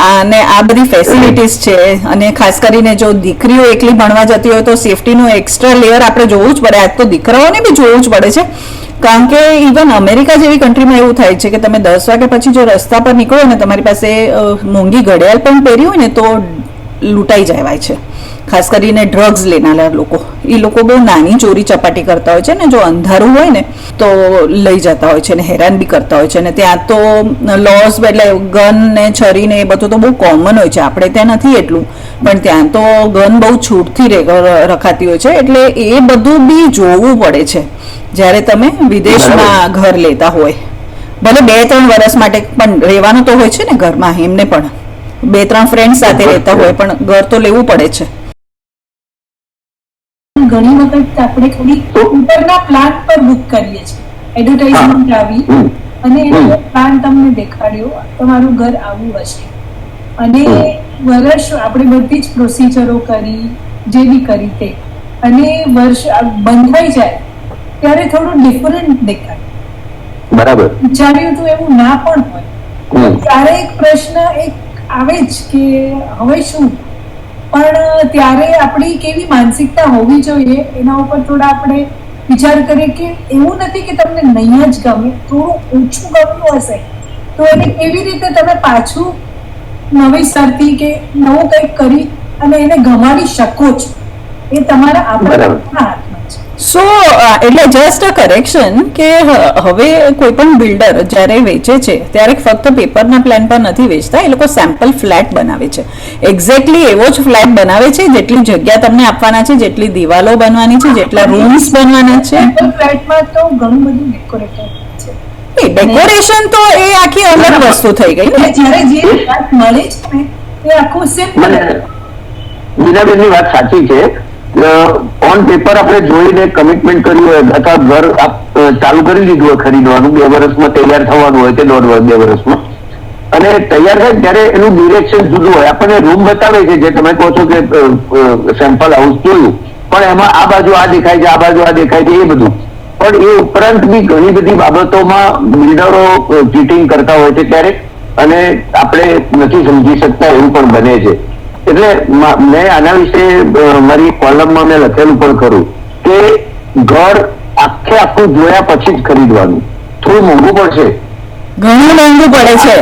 અને આ બધી ફેસિલિટીઝ છે. અને ખાસ કરીને જો દીકરીઓ એકલી ભણવા જતી હોય તો સેફટીનું એક્સ્ટ્રા લેયર આપણે જોવું જ પડે. આજ તો દીકરાઓને બી જોવું જ પડે છે, કારણ કે ઇવન અમેરિકા જેવી કન્ટ્રીમાં એવું થાય છે કે તમે 10 વાગ્યા પછી જો રસ્તા પર નીકળો ને, તમારી પાસે મોંઘી ઘડિયાળ પણ પહેરી હોય ને તો લૂંટાઈ જવાય છે. ખાસ કરીને ડ્રગ્સ લેનારા લોકો, એ લોકો બહુ નાની ચોરી ચપાટી કરતા હોય છે ને, જો અંધારું હોય ને તો લઈ જતા હોય છે ને હેરાન બી કરતા હોય છે. ને ત્યાં તો લોસ એટલે ગન ને છરી ને એ બધું તો બહુ કોમન હોય છે, આપણે ત્યાં નથી એટલું, પણ ત્યાં તો ગન બહુ છૂટથી રખાતી હોય છે. એટલે એ બધું બી જોવું પડે છે જ્યારે તમે વિદેશમાં ઘર લેતા હોય. ભલે 2-3 વર્ષ માટે પણ રહેવાનું તો હોય છે ને ઘરમાં, એમને પણ 2-3 ફ્રેન્ડ સાથે રહેતા હોય પણ ઘર તો લેવું પડે છે. ઘણી વખત આપણે ખાલી ઉપરના પ્લાન પર બુક કરીએ છીએ, એડવર્ટાઇઝમેન્ટ આવી અને એનો પ્લાન તમને દેખાડ્યો તમારું ઘર આવું હશે, અને વર્ષ આપણે બધી જ પ્રોસિજરો કરી જે બી કરી તે, અને વર્ષ બંધાઈ જાય ત્યારે થોડું ડિફરન્ટ દેખાય. બરાબર. વિચાર્યું તો એવું ના પણ હોય, ત્યારે એક પ્રશ્ન એક આવે જ કે હવે શું. પણ ત્યારે આપણી કેવી માનસિકતા હોવી જોઈએ એના ઉપર થોડા આપણે વિચાર કરીએ કે એવું નથી કે તમને નહીં જ ગમે, થોડું ઓછું ગમતું હશે તો એને કેવી રીતે તમે પાછું નવી સરથી કે નવું કંઈક કરી અને એને ગમાડી શકો છો, એ તમારા આપણા હાથમાં છે. સો એટલે જસ્ટ અ કરેક્શન કે હવે કોઈ પણ બિલ્ડર જ્યારે વેચે છે ત્યારે ફક્ત પેપરના પ્લાન પર નથી વેચતા, એ લોકો સેમ્પલ ફ્લેટ બનાવે છે. એક્ઝેક્ટલી એવો જ ફ્લેટ બનાવે છે જેટલી જગ્યા તમને આપવાના છે, જેટલી દિવાલો બનવાની છે, જેટલા રૂમ્સ બનવાના છે. ફ્લેટમાં તો ઘણું બધું ડેકોરેટેડ છે. ડેકોરેશન તો એ આખી અલગ વસ્તુ થઈ ગઈ ને. જ્યારે જે ફ્લેટ મળે છે ને એ આખું સિમ્પલ. બીનાબેનની વાત સાચી છે. ઓન પેપર આપણે જોઈને કમિટમેન્ટ કર્યું હોય અથવા ઘર ચાલુ કરી લીધું હોય ખરીદવાનું, 2 વર્ષમાં તૈયાર થવાનું હોય તે 1.5-2 વર્ષમાં, અને તૈયાર થાય ત્યારે એનું ડિરેક્શન જુદું હોય. આપણને રૂમ બતાવે છે જે તમે કહો છો કે સેમ્પલ હાઉસ જોયું, પણ એમાં આ બાજુ આ દેખાય છે, આ બાજુ આ દેખાય છે, એ બધું. પણ એ ઉપરાંત બી ઘણી બધી બાબતોમાં બિલ્ડરો ચીટિંગ કરતા હોય છે ક્યારેક, અને આપણે નથી સમજી શકતા એવું પણ બને છે. એટલે મેં આના વિશે મારી કોલમમાં મેં લખેલું પણ ખરું કે ઘર આખું જોયા પછી જ ખરીદવાનું. થોડું મોંઘું પડશે, ઘણું મોંઘું પડે છે.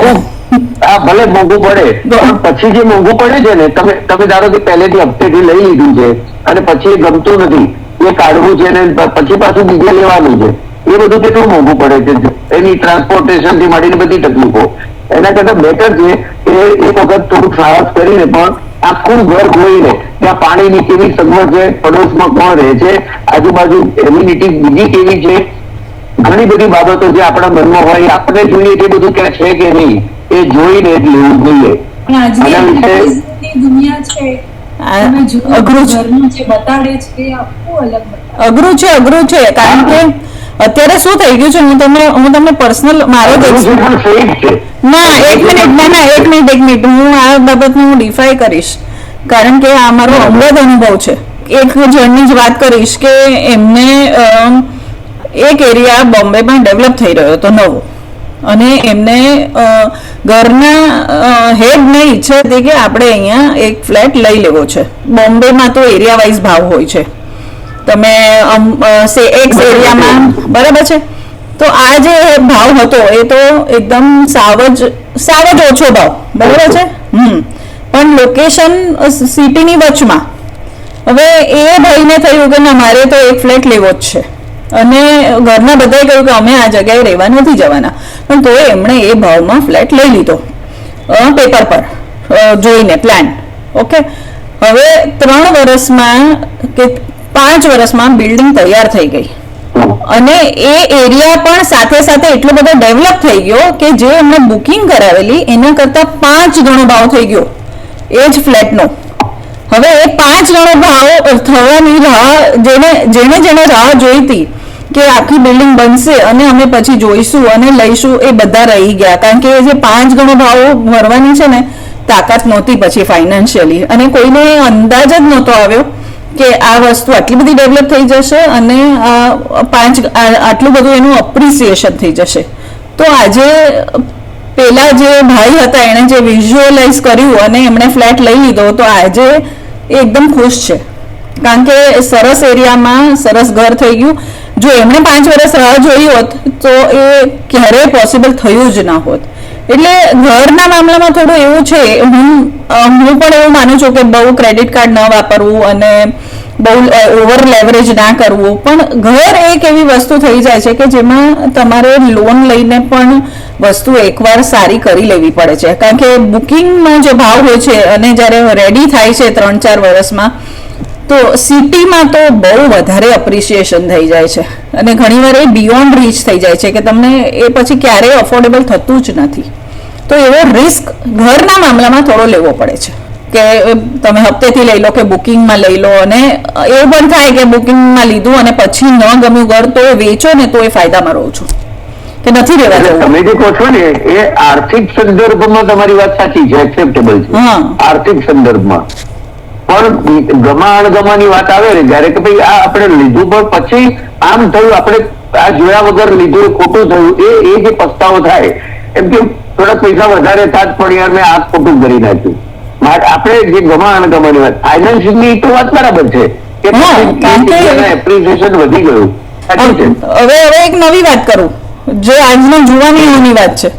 હા ભલે મોંઘું પડે, પણ પછી જે મોંઘું પડે છે ને, તમે ધારો કે પહેલેથી હપ્તેથી લઈ લીધું છે અને પછી એ ગમતું નથી, એ કાઢવું છે ને પછી પાછું બીજે લેવાનું છે, એ બધું કેટલું મોંઘું પડે છે. એની ટ્રાન્સપોર્ટેશન થી માંડીને બધી તકલીફો. એના કરતા બેટર છે કે એક વખત થોડુંક સાહસ કરીને પણ આખું ઘર જોઈને ત્યાં પાણીની કેવી સગવડ છે, પડોશમાં કોણ રહે છે, આજુબાજુ એમ્યુનિટી બીજી કેવી છે, ઘણી બધી બાબતો જે આપણા મનમાં હોય આપણે જોઈએ કે બધું ક્યાં છે કે નહીં એ જોઈને જ લેવું જોઈએ. દુનિયા છે અઘરું છે કારણ કે અત્યારે શું થઈ ગયું છે, હું તમને પર્સનલ મારો ના એક મિનિટ હું આ બાબતને હું ડિફાઈ કરીશ, કારણ કે આ મારો અંગત અનુભવ છે. એક જણની જ વાત કરીશ કે એમને એક એરિયા બોમ્બેમાં ડેવલપ થઈ રહ્યો હતો નવો, અને એમને ઘરના હેડને ઈચ્છા હતી કે આપણે અહીંયા એક ફ્લેટ લઈ લેવો છે. બોમ્બેમાં તો એરિયા વાઇઝ ભાવ હોય છે, તમે એક્સ એરિયામાં બરાબર છે તો આ જે ભાવ હતો એ તો એકદમ સાવ જ ઓછો ભાવ, બરાબર છે. પણ લોકેશન સિટીની વચમાં. હવે એ ભાઈને થયું કે ના, મારે તો એક ફ્લેટ લેવો જ છે, અને ઘરના બધાએ કહ્યું કે અમે આ જગ્યાએ રહેવા નથી જવાના, પણ તોય એમણે એ ભાવમાં ફ્લેટ લઈ લીધો પેપર પર જોઈને પ્લાન. ઓકે, હવે 3 વર્ષમાં કે 5 વર્ષમાં બિલ્ડિંગ તૈયાર થઈ ગઈ, અને એ એરિયા પણ સાથે સાથે એટલો બધો ડેવલપ થઈ ગયો કે જે એમણે બુકિંગ કરાવેલી એના કરતા 5 ગણો ભાવ થઈ ગયો એ જ ફ્લેટનો. હવે એ 5 ગણો ભાવ થવાની રાહ જેને રાહ જોઈતી કે આખી બિલ્ડિંગ બનશે અને અમે પછી જોઈશું અને લઈશું, એ બધા રહી ગયા, કારણ કે જે 5 ગણો ભાવ ભરવાની છે ને તાકાત નહોતી પછી ફાઇનાન્શિયલી, અને કોઈને અંદાજ જ નહોતો આવ્યો કે આ વસ્તુ આટલી બધી ડેવલપ થઈ જશે અને આટલું બધું એનું અપ્રિસિએશન થઈ જશે. તો આજે પેલા જે ભાઈ હતા એણે જે વિઝ્યુઅલાઇઝ કર્યું અને એમણે ફ્લેટ લઈ લીધો, તો આજે એ એકદમ ખુશ છે, કારણ કે સરસ એરિયામાં સરસ ઘર થઈ ગયું. જો એમણે 5 વર્ષ રાહ જોઈ હોત તો એ ક્યારેય પોસિબલ થયું જ ના હોત. એટલે ઘરના મામલામાં થોડું એવું છે, હું પણ એવું માનું છું કે બહુ ક્રેડિટ કાર્ડ ન વાપરવું અને બહુ ઓવર લેવરેજ ના કરવું, પણ ઘર એક એવી વસ્તુ થઈ જાય છે કે જેમાં તમારે લોન લઈને પણ વસ્તુ એકવાર સારી કરી લેવી પડે છે, કારણ કે બુકિંગમાં જે ભાવ હોય છે અને જ્યારે રેડી થાય છે 3-4 વર્ષમાં, તો સિટીમાં તો બહુ વધારે અપ્રિસિએશન થઈ જાય છે, અને ઘણીવાર એ બિયોન્ડ રીચ થઈ જાય છે કે તમને એ પછી ક્યારેય અફોર્ડેબલ થતું જ નથી. તો એવો રિસ્ક ઘરના મામલામાં થોડો લેવો પડે છે કે તમે હપ્તેથી લઈ લો કે બુકિંગમાં લઈ લો, અને એવું પણ થાય કે બુકિંગમાં લીધું અને પછી ન ગમ્યું ઘર તો વેચો ને તો એ ફાયદામાં રહું છું કે નથી રહેવા જવું. તમે જે કહો છો ને એ આર્થિક સંદર્ભમાં તમારી વાત સાચી છે, એક્સેપ્ટેબલ છે આર્થિક સંદર્ભમાં, પણ ગમા અણગમાની વાત આવે ને જયારે કે ભાઈ આ આપણે લીધું પણ પછી આમ થયું, આપણે આ જોયા વગર લીધું, ખોટું થયું, એ જે પસ્તાવો થાય, એમ કે થોડા પૈસા વધારે થાત પણ યાર મેં આ ખોટું કરી નાખ્યું. આપણે જે ગમા અણગમાની વાત, ફાઇનાન્સની તો વાત બરાબર છે કે એપ્રિસિએશન વધી ગયું. હવે એક નવી વાત કરું, જે આજના જુવાનીઓની વાત છે,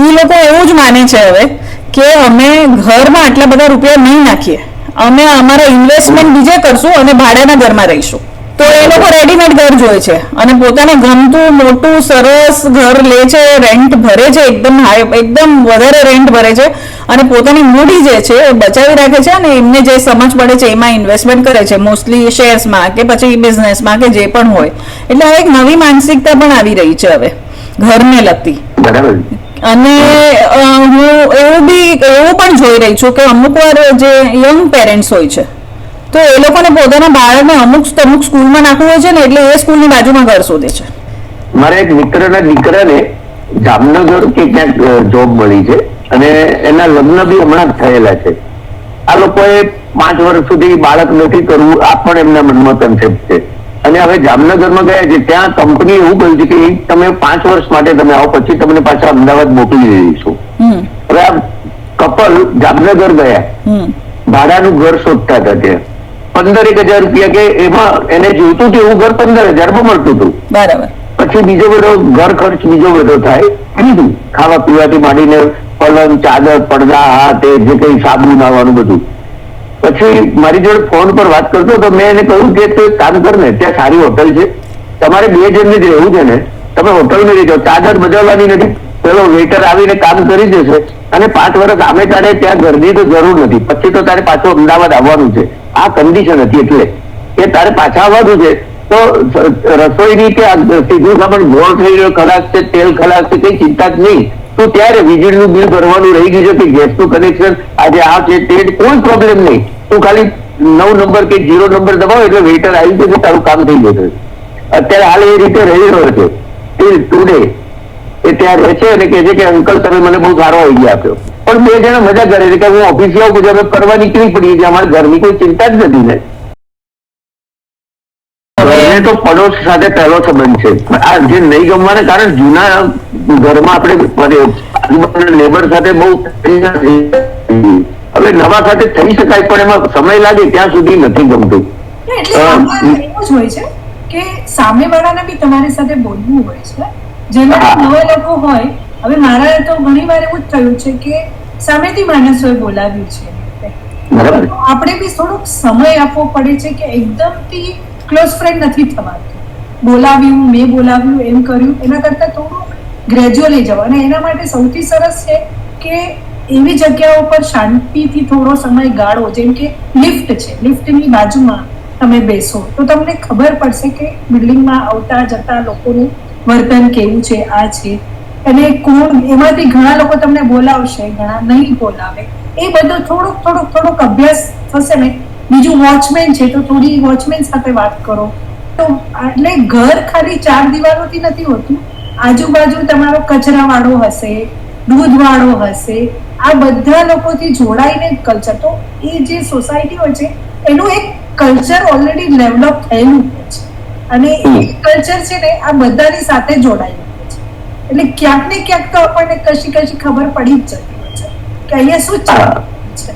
એ લોકો એવું જ માને છે હવે કે અમે ઘરમાં આટલા બધા રૂપિયા નહીં નાખીએ, અમે અમારા ઇન્વેસ્ટમેન્ટ બીજે કરશું અને ભાડાના ઘરમાં રહીશું. તો એ લોકો રેડીમેડ ઘર જોઈ છે અને પોતાને ગમતું મોટું સરસ ઘર લે છે, રેન્ટ ભરે છે, એકદમ વધારે રેન્ટ ભરે છે, અને પોતાની મૂડી જે છે એ બચાવી રાખે છે અને એમને જે સમજ પડે છે એમાં ઇન્વેસ્ટમેન્ટ કરે છે, મોસ્ટલી શેર્સમાં કે પછી બિઝનેસમાં કે જે પણ હોય. એટલે એક નવી માનસિકતા પણ આવી રહી છે હવે ઘરને લગતી. અને હું એવું પણ જોઈ રહી છું કે અમુક વાર જે યંગ પેરેન્ટ્સ હોય છે તો એ લોકોને પોતાના બાળકને અમુક સ્કૂલમાં નાખવું હોય છે ને, એટલે એ સ્કૂલની બાજુમાં ઘર શોધે છે. મારા એક મિત્રના દીકરાને જામનગર કે ક્યાંક જોબ મળી છે અને એના લગ્ન બી હમણાં જ થયેલા છે. આ લોકોએ 5 વર્ષ સુધી બાળક નથી કરવું, આ પણ એમના મનમાં કન્સેપ્ટ છે. અને હવે જામનગરમાં ગયા છે, ત્યાં કંપની એવું કહ્યું છે કે તમે 5 વર્ષ માટે તમે આવો, પછી તમને પાછા અમદાવાદ મોકલી દઈશું. હવે આ કપલ જામનગર ગયા, ભાડાનું ઘર શોધતા હતા, ત્યાં 15,000 રૂપિયા કે એમાં એને જોઈતું હતું એવું ઘર 15,000 મળતું હતું. બરાબર. પછી બીજો બધો ઘર ખર્ચ બીજો બધો થાય, ખાવા પીવાથી માંડીને પલંગ, ચાદર, પડદા, હા તે જે કઈ સાબુ નાવાનું બધું. પછી મારી જોડે ફોન પર વાત કરતો તો મેં એને કહ્યું કે તું કામ કર ને, ત્યાં સારી હોટલ છે, તમારે 2 જણને જ રહેવું છે ને, તમે હોટલમાં રહી જાઓ, ચાદર બદલવાની નથી, પેલો વેઇટર આવીને કામ કરી જશે અને 5 વર્ષ આમે તારે ત્યાં ઘરની તો જરૂર નથી, પછી તો તારે પાછું અમદાવાદ આવવાનું છે. આ કન્ડિશન હતી, એટલે એ તારે પાછા આવવાનું છે. તો રસોઈની કે સીધું સામાન ગોળ થઈ રહ્યો, ખલાસ છે, તેલ ખલાસ છે, કઈ ચિંતા જ નહીં. તો ત્યારે વીજળીનું બિલ ભરવાનું રહી ગયું છે કે ગેસનું કનેક્શન આજે આ છે તે, કોઈ પ્રોબ્લેમ નહીં. તું ખાલી 9 નંબર કે 0 નંબર દબાવો એટલે વેઇટર આવી જશે, તારું કામ થઈ જશે. અત્યારે હાલ એ રીતે રહી રહ્યો છે ટુડે. એ ત્યાં રહે છે અને કહે છે કે અંકલ તમે મને બહુ સારો આઈડિયા આપ્યો. પણ 2 જણા મજા કરે છે કે હું ઓફિસે આવું કે અમે કરવા નીકળી પડીએ, અમારા ઘરની કોઈ ચિંતા જ નથી ને. ઘરને તો પડોશ સાથે પહેલો સંબંધ છે. આ જે નહીં ગમવાને કારણે જૂના ઘરમાં આપણે લેબર સાથે બહુ હવે નવા સાથે થઈ શકાય, પણ એમાં સમય લાગે ત્યાં સુધી નથી ગમતું. એટલે એવું જ હોય છે કે સામેવાળાને બી તમારી સાથે બોલવું હોય છે જેમાં હા. નવા લોકો હોય. હવે મારા તો ઘણી વાર એવું જ થયું છે કે સામેથી માણસોએ બોલાવ્યું છે, બરાબર. તો આપણે બી થોડોક સમય આપવો પડે છે કે એકદમથી ક્લોઝ ફ્રેન્ડ નથી થવાતું. બોલાવ્યું, મેં બોલાવ્યું, એમ કર્યું, એના કરતાં થોડું ગ્રેજ્યુઅલી જવા. અને એના માટે સૌથી સરસ છે કે એવી જગ્યાઓ પર શાંતિથી થોડો સમય ગાળો. જેમ કે લિફ્ટ છે, લિફ્ટની બાજુમાં તમે બેસો તો તમને ખબર પડશે કે બિલ્ડિંગમાં આવતા જતા લોકોનું વર્તન કેવું છે, આ છે. અને કોણ એમાંથી ઘણા લોકો તમને બોલાવશે, ઘણા નહીં બોલાવે. એ બધો થોડોક અભ્યાસ થશે ને. બીજું વોચમેન છે તો થોડી વોચમેન સાથે વાત કરો. તો એટલે ઘર ખાલી 4 દિવાલોથી નથી હોતું. આજુબાજુ તમારો કચરાવાળો હશે, દૂધવાળો હશે, આ બધા લોકોથી જોડાઈને કલ્ચર. તો એ જે સોસાયટી હોય છે એનું એક કલ્ચર ઓલરેડી ડેવલપ થયેલું હોય છે, અને એ કલ્ચર છે ને આ બધાની સાથે જોડાયેલું હોય છે. એટલે ક્યાંક ને ક્યાંક તો આપણને કશી ખબર પડી જ જતી હોય છે કે અહીંયા શું ચાલે છે.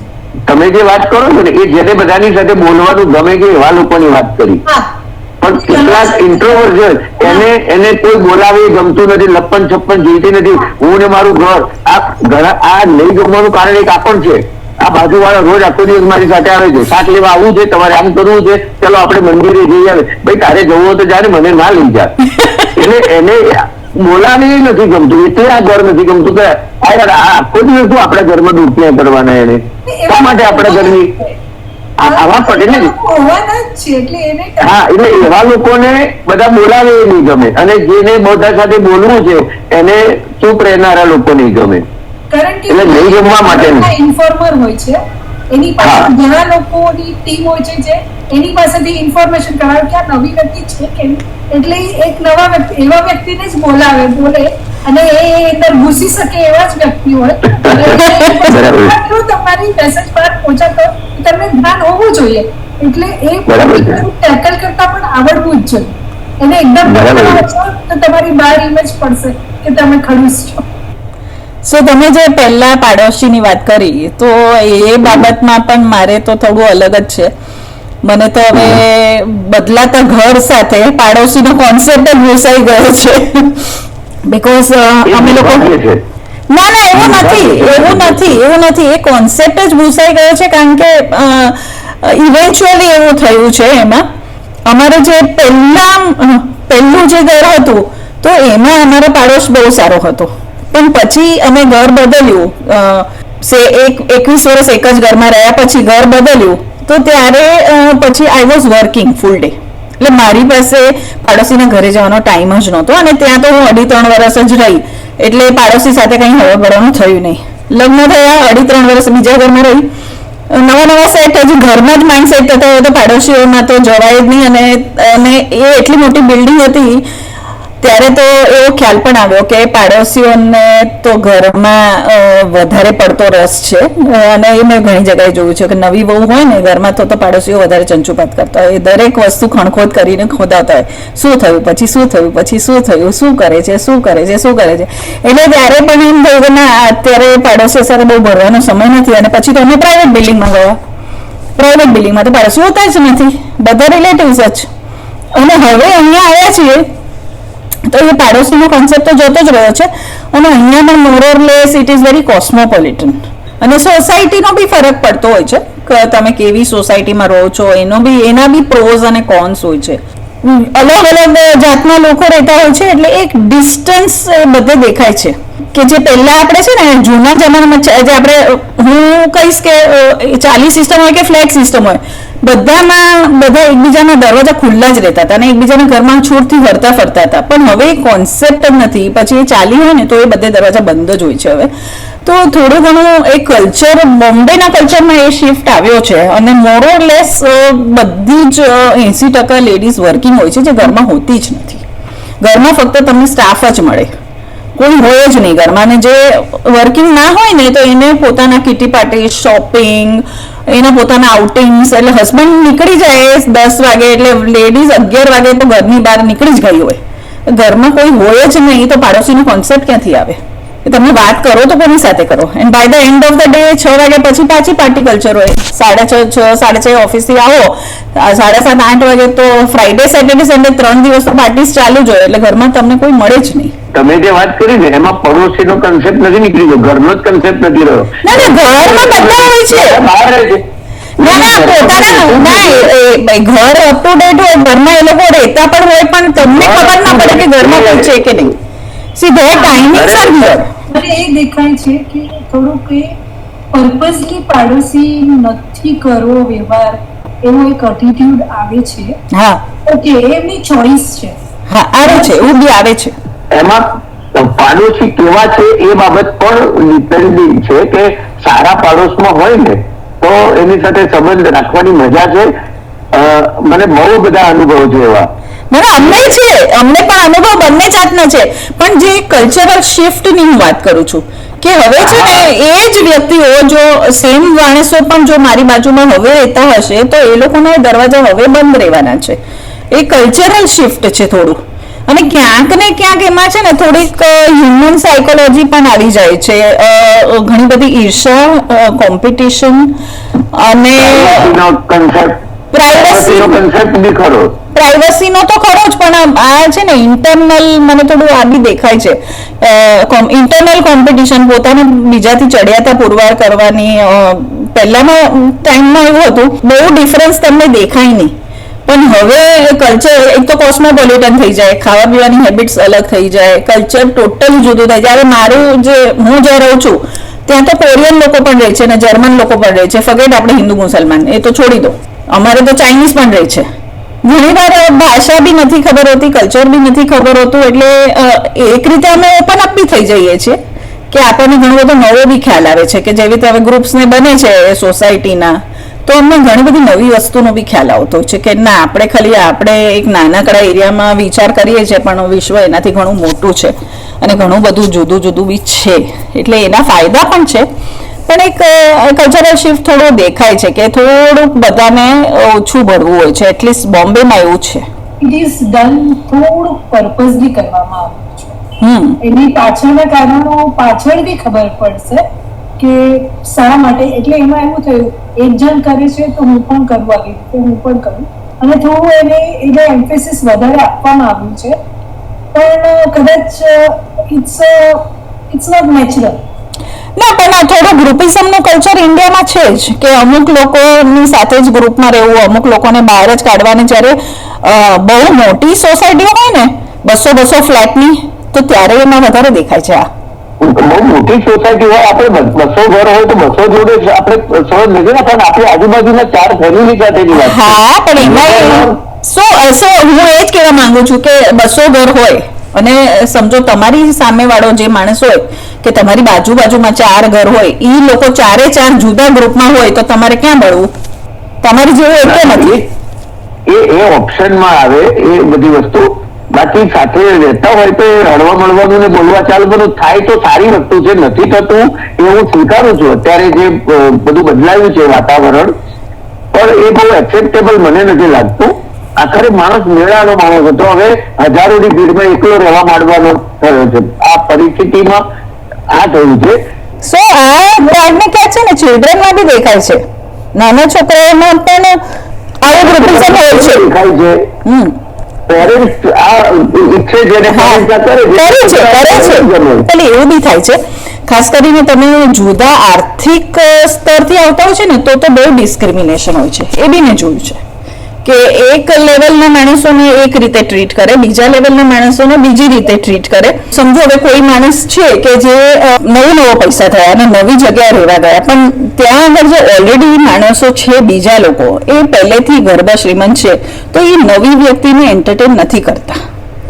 તમે જે વાત કરો છો ને એ જેને બધાની સાથે બોલવાનું ગમે છે એવા લોકોની વાત કરી. હા, પણ કેટલાક ઇન્ટ્રોવર્ટ છે એને કોઈ બોલાવે એ ગમતું નથી, લપ્પન છપ્પન જીવતી નથી. હું ને મારું ઘર, આ નહીં ગમવાનું કારણ એક આ પણ છે. આ બાજુ વાળા રોજ આખો દિવસ મારી સાથે આવે છે, શાક લેવા આવવું છે, તમારે આમ કરવું છે, ચલો આપણે મંદિરે જઈ આવે. ભાઈ તારે જવું હોય તો જાણે, મને ના લઈ જાય. એટલે એને બોલાવે નથી ગમતું, એટલે આ ઘર નથી ગમતું કે આખો દિવસ શું આપણા ઘરમાં ડૂબક્યા કરવાના એને. શા માટે આપણા ઘરની આવા પડે ને. હોવાના જ છે. એટલે એને હા, એટલે એવા લોકોને બધા બોલાવે એ નહીં ગમે, અને જેને બધા સાથે બોલવું છે એને ચૂપ રહેનારા લોકો નહીં ગમે. કારણ કે એટલે નહીં ગમવા માટેનું. ઇન્ફોર્મર હોય છે, એની પાસે હા. ઘણા લોકોની ટીમ હોય છે જે એની પાસેથી ઇન્ફોર્મેશન કરાવે કે આ નવી વ્યક્તિ છે કે નહીં. એટલે એક નવા વ્યક્તિ એવા વ્યક્તિને જ બોલે, અને એ અંદર ઘૂસી શકે એવા જ વ્યક્તિ હોય. અને તમારી મેસેજ બહાર પહોંચાતો તમને ધ્યાન હોવું જોઈએ. એટલે એ ટેકલ કરતા પણ આવડવું જ જોઈએ. એને એકદમ તો તમારી બહાર ઇમેજ પડશે કે તમે ખડૂસ છો. સો તમે જે પહેલા પાડોશીની વાત કરી, તો એ બાબતમાં પણ મારે તો થોડું અલગ જ છે. મને તો હવે બદલાતા ઘર સાથે પાડોશીનો કોન્સેપ્ટ જ ભૂસાઈ ગયો છે. બીકોઝ અમે લોકો ના એવું નથી એ કોન્સેપ્ટ જ ભૂસાઈ ગયો છે. કારણ કે ઇવેન્ચ્યુઅલી એવું થયું છે. એમાં અમારે જે પહેલું જે ઘર હતું તો એમાં અમારો પાડોશ બહુ સારો હતો, પણ પછી અમે ઘર બદલ્યું. 21 વર્ષ એક જ ઘરમાં રહ્યા પછી ઘર બદલ્યું, તો ત્યારે પછી I was working full day. એટલે મારી પાસે પાડોશીના ઘરે જવાનો ટાઈમ જ નહોતો, અને ત્યાં તો હું 2.5 વર્ષ જ રહી, એટલે પાડોશી સાથે કંઈ હળવળવાનું થયું નહીં. લગ્ન થયા, 2.5 વર્ષ બીજા ઘરમાં રહી, નવા સેટ, હજી ઘરમાં જ માઇન્ડ સેટ થતા હોય તો પાડોશીઓમાં તો જવાય જ નહીં. અને એ એટલી મોટી બિલ્ડિંગ હતી ત્યારે તો એવો ખ્યાલ પણ આવ્યો કે પાડોશીઓને તો ઘરમાં વધારે પડતો રસ છે. અને એ મેં ઘણી જગ્યાએ જોયું છે કે નવી બહુ હોય ને ઘરમાં તો પાડોશીઓ વધારે ચંચુપાત કરતા હોય, દરેક વસ્તુ ખણખોદ કરીને ખોદાતા હોય, શું થયું પછી શું થયું પછી શું થયું, શું કરે છે. એટલે ત્યારે પણ એમ થયું કે ના, અત્યારે પાડોશીઓ સાથે બહુ ભરવાનો સમય નથી. અને પછી તો અમે પ્રાઇવેટ બિલ્ડિંગમાં ગયા. પ્રાઇવેટ બિલ્ડિંગમાં તો પાડોશીઓ હોતા જ નથી, બધા રિલેટિવ્સ જ. અને હવે અહીંયા આવ્યા છીએ તો એ પાડોશીનો કોન્સેપ્ટ તો જોતો જ રહ્યો છે. અને અહીંયા પણ મોરલેસ ઇટ ઇઝ વેરી કોસ્મોપોલિટન. અને સોસાયટીનો બી ફરક પડતો હોય છે કે તમે કેવી સોસાયટીમાં રહો છો, એના બી પ્રોઝ અને કોન્સ હોય છે. અલગ અલગ જાતના લોકો રહેતા હોય છે, એટલે એક ડિસ્ટન્સ બધે દેખાય છે. કે જે પહેલા આપણે છે ને જૂના જમાનામાં જે આપણે, હું કહીશ કે ચાલી સિસ્ટમ હોય કે ફ્લેટ સિસ્ટમ હોય, બધા એકબીજાના દરવાજા ખુલ્લા જ રહેતા હતા અને એકબીજાના ઘરમાં છૂટથી ફરતા હતા. પણ હવે એ કોન્સેપ્ટ જ નથી. પછી એ ચાલી હોય ને તો એ બધે દરવાજા બંધ જ હોય છે હવે. તો થોડું ઘણું એ કલ્ચર, બોમ્બેના કલ્ચરમાં એ શિફ્ટ આવ્યો છે. અને મોરલેસ બધી જ 80% લેડીઝ વર્કિંગ હોય છે, જે ઘરમાં હોતી જ નથી. ઘરમાં ફક્ત તમને સ્ટાફ જ મળે, કોઈ હોય જ નહીં ઘરમાં. અને જે વર્કિંગ ના હોય ને તો એને પોતાના કિટી પાર્ટી, શોપિંગ, એના પોતાના આઉટિંગ્સ, એટલે હસબન્ડ નીકળી જાય 10 વાગે, એટલે લેડીઝ 11 વાગે તો ઘરની બહાર નીકળી જ ગઈ હોય. ઘરમાં કોઈ હોય જ નહીં તો પાડોશીનો કોન્સેપ્ટ ક્યાંથી આવે? કે તમે વાત કરો તો કોની સાથે કરો, and by the end of the day 6 વાગ્યા પછી પાછી પાર્ટી કલ્ચર હોય. 6:30 6:30 ઓફિસથી આવો, 7:30 8 વાગે તો ફ્રાઈડે સેટરડે સન્ડે 3 દિવસ તો પાર્ટીસ ચાલુ જ હોય, એટલે ઘરમાં તમને કોઈ મળે જ નહીં. તમે જે વાત કરી ને એમાં પડોશીનો કન્સેપ્ટ નથી નીકળી ગયો, ઘરનો જ કન્સેપ્ટ નથી રહ્યો. ના ઘરમાં બધા હોય છે, બહાર રહે છે. ઘર અપ ટુ ડેટ હોય, ઘરમાં એ લોકો રહેતા પણ હોય, પણ તમને ખબર ના પડે કે ઘરમાં કોઈ છે કે નહીં. See there timings R here. મને એ દેખાય છે કે થોડુંક એ પર્પઝલી પાડોશી નથી કરવો વ્યવહાર એવો એક એટીટ્યુડ આવે છે. હા ઓકે, એમની ચોઈસ છે. હા આવે છે, એવું બી આવે છે. એમાં પાડોશી કેવા છે એ બાબત પણ ડિપેન્ડિંગ છે કે સારા પાડોશમાં હોય ને તો એની સાથે સંબંધ રાખવાની મજા છે. મને બહુ બધા અનુભવ છે એવા. અમને પણ અનુભવ બંને જાતના છે, પણ જે કલ્ચરલ શિફ્ટ ની હું વાત કરું છું કે હવે છે ને એ જ વ્યક્તિઓ જો સેમ માણસો પણ જો મારી બાજુમાં હવે રહેતા હશે તો એ લોકોના દરવાજા હવે બંધ રહેવાના છે. એ કલ્ચરલ શિફ્ટ છે થોડું, અને ક્યાંક ને ક્યાંક એમાં છે ને થોડીક હ્યુમન સાયકોલોજી પણ આવી જાય છે. ઘણી બધી ઈર્ષા, કોમ્પિટિશન અને પ્રાઇવસીનો તો ખરો જ, પણ આ છે ને ઇન્ટરનલ મને થોડું આ બી દેખાય છે. ઇન્ટરનલ કોમ્પિટિશન, પોતાને બીજાથી ચડિયાતા પુરવાર કરવાની. પહેલાના ટાઈમમાં એવું હતું, બહુ ડિફરન્સ તમને દેખાય નહીં, પણ હવે કલ્ચર એક તો કોસ્મોપોલિટન થઈ જાય, ખાવા પીવાની હેબિટ્સ અલગ થઈ જાય, કલ્ચર ટોટલી જુદું થાય. જ્યારે હું જ્યાં રહું છું ત્યાં તો કોરિયન લોકો પણ રહે છે અને જર્મન લોકો પણ રહે છે. ફગેટ આપણે હિન્દુ મુસલમાન એ તો છોડી દો, અમારે તો ચાઇનીઝ પણ રહે છે. ઘણી વાર ભાષા બી નથી ખબર હોતી, કલ્ચર બી નથી ખબર હોતું, એટલે એક રીતે અમે ઓપન અપ બી થઈ જઈએ છીએ કે આપણને ઘણો બધો નવો બી ખ્યાલ આવે છે કે જેવી રીતે હવે ગ્રુપ્સને બને છે સોસાયટીના, તો અમને ઘણી બધી નવી વસ્તુનો બી ખ્યાલ આવતો છે કે ના, આપણે એક નાનકડા એરિયામાં વિચાર કરીએ છીએ પણ વિશ્વ એનાથી ઘણું મોટું છે અને ઘણું બધું જુદું જુદું બી છે. એટલે એના ફાયદા પણ છે, પણ એક કલ્ચરલ શિફ્ટ થોડો દેખાય છે કે થોડુંક બધાને ઓછું ભરવું હોય છે. એટલીસ્ટ બોમ્બેમાં એવું છે. ઇટ ઇઝ ડન થોડુંક પર્પઝલી કરવામાં આવ્યું છે. એની પાછળના કારણો પાછળ બી ખબર પડશે કે શા માટે. એટલે એમાં એવું થયું, એક જણ કરે છે તો હું પણ કરું, આવી રીતે હું પણ કરું, અને થોડું એને એમ્ફેસિસ વધારે આપવામાં આવ્યું છે. પણ કદાચ ઇટ્સ નોટ નેચરલ. ના, પણ આ થોડું ગ્રુપિઝમનું કલ્ચર ઇન્ડિયામાં છે જ કે અમુક લોકોની સાથે જ ગ્રુપમાં રહેવું, અમુક લોકોને બહાર જ કાઢવાની. જ્યારે બહુ મોટી સોસાયટીઓ હોય ને 200 ફ્લેટની, તો ત્યારે એમાં વધારે દેખાય છે. આ બહુ મોટી સોસાયટી હોય, આપણે 200 ઘર હોય તો 200 જોડે આપણે સમજ નથી ને, પણ આપણી આજુબાજુના 4 ફેમિલી સાથેની વાત. હા, પણ એમાં હું એ જ કહેવા માંગુ છું કે 200 ઘર હોય અને સમજો તમારી સામે વાળો જે માણસ હોય કે તમારી બાજુમાં 4 ઘર હોય, એ લોકો 4 જુદા ગ્રુપમાં હોય તો તમારે ક્યાં બળવું? તમારી જેવું એટલે નથી. એ ઓપ્શનમાં આવે એ બધી વસ્તુ. બાકી સાથે રહેતા હોય તો હળવા મળવાનું ને બોલવા ચાલવાનું થાય તો સારી વસ્તુ છે. નથી થતું એ હું સ્વીકારું છું. અત્યારે જે બધું બદલાયું છે વાતાવરણ, પણ એ બહુ એક્સેપ્ટેબલ મને નથી લાગતું. આખરે માણસ મેળાનો માણસ હતો, હવે હજારોની ભીડમાં એકલો રહેવા માંડવાનો થયો છે. આ પરિસ્થિતિમાં આ થયું છે. સો આ બ્રાન્ડને ક્યાં છે ને ચિલ્ડ્રનમાં બી દેખાય છે, નાના છોકરાઓમાં પણ આવું ગ્રુપિઝમ હોય છે. દેખાય છે. પેરેન્ટ્સ આ ઈચ્છે જેને કરે છે એટલે એવું બી થાય છે. ખાસ કરીને તમે જુદા આર્થિક સ્તરથી આવતા હોય છે ને તો બહુ ડિસ્ક્રિમિનેશન હોય છે. એ બી મેં જોયું છે કે એક લેવલના માણસોને એક રીતે ટ્રીટ કરે, બીજા લેવલના માણસોને બીજી રીતે ટ્રીટ કરે. સમજો હવે કોઈ માણસ છે કે જે નવો પૈસા થયા અને નવી જગ્યાએ રહેવા ગયા, પણ ત્યાં આગળ જે ઓલરેડી માણસો છે બીજા લોકો, એ પહેલેથી ગરબા શ્રીમંત છે, તો એ નવી વ્યક્તિને એન્ટરટેન નથી કરતા,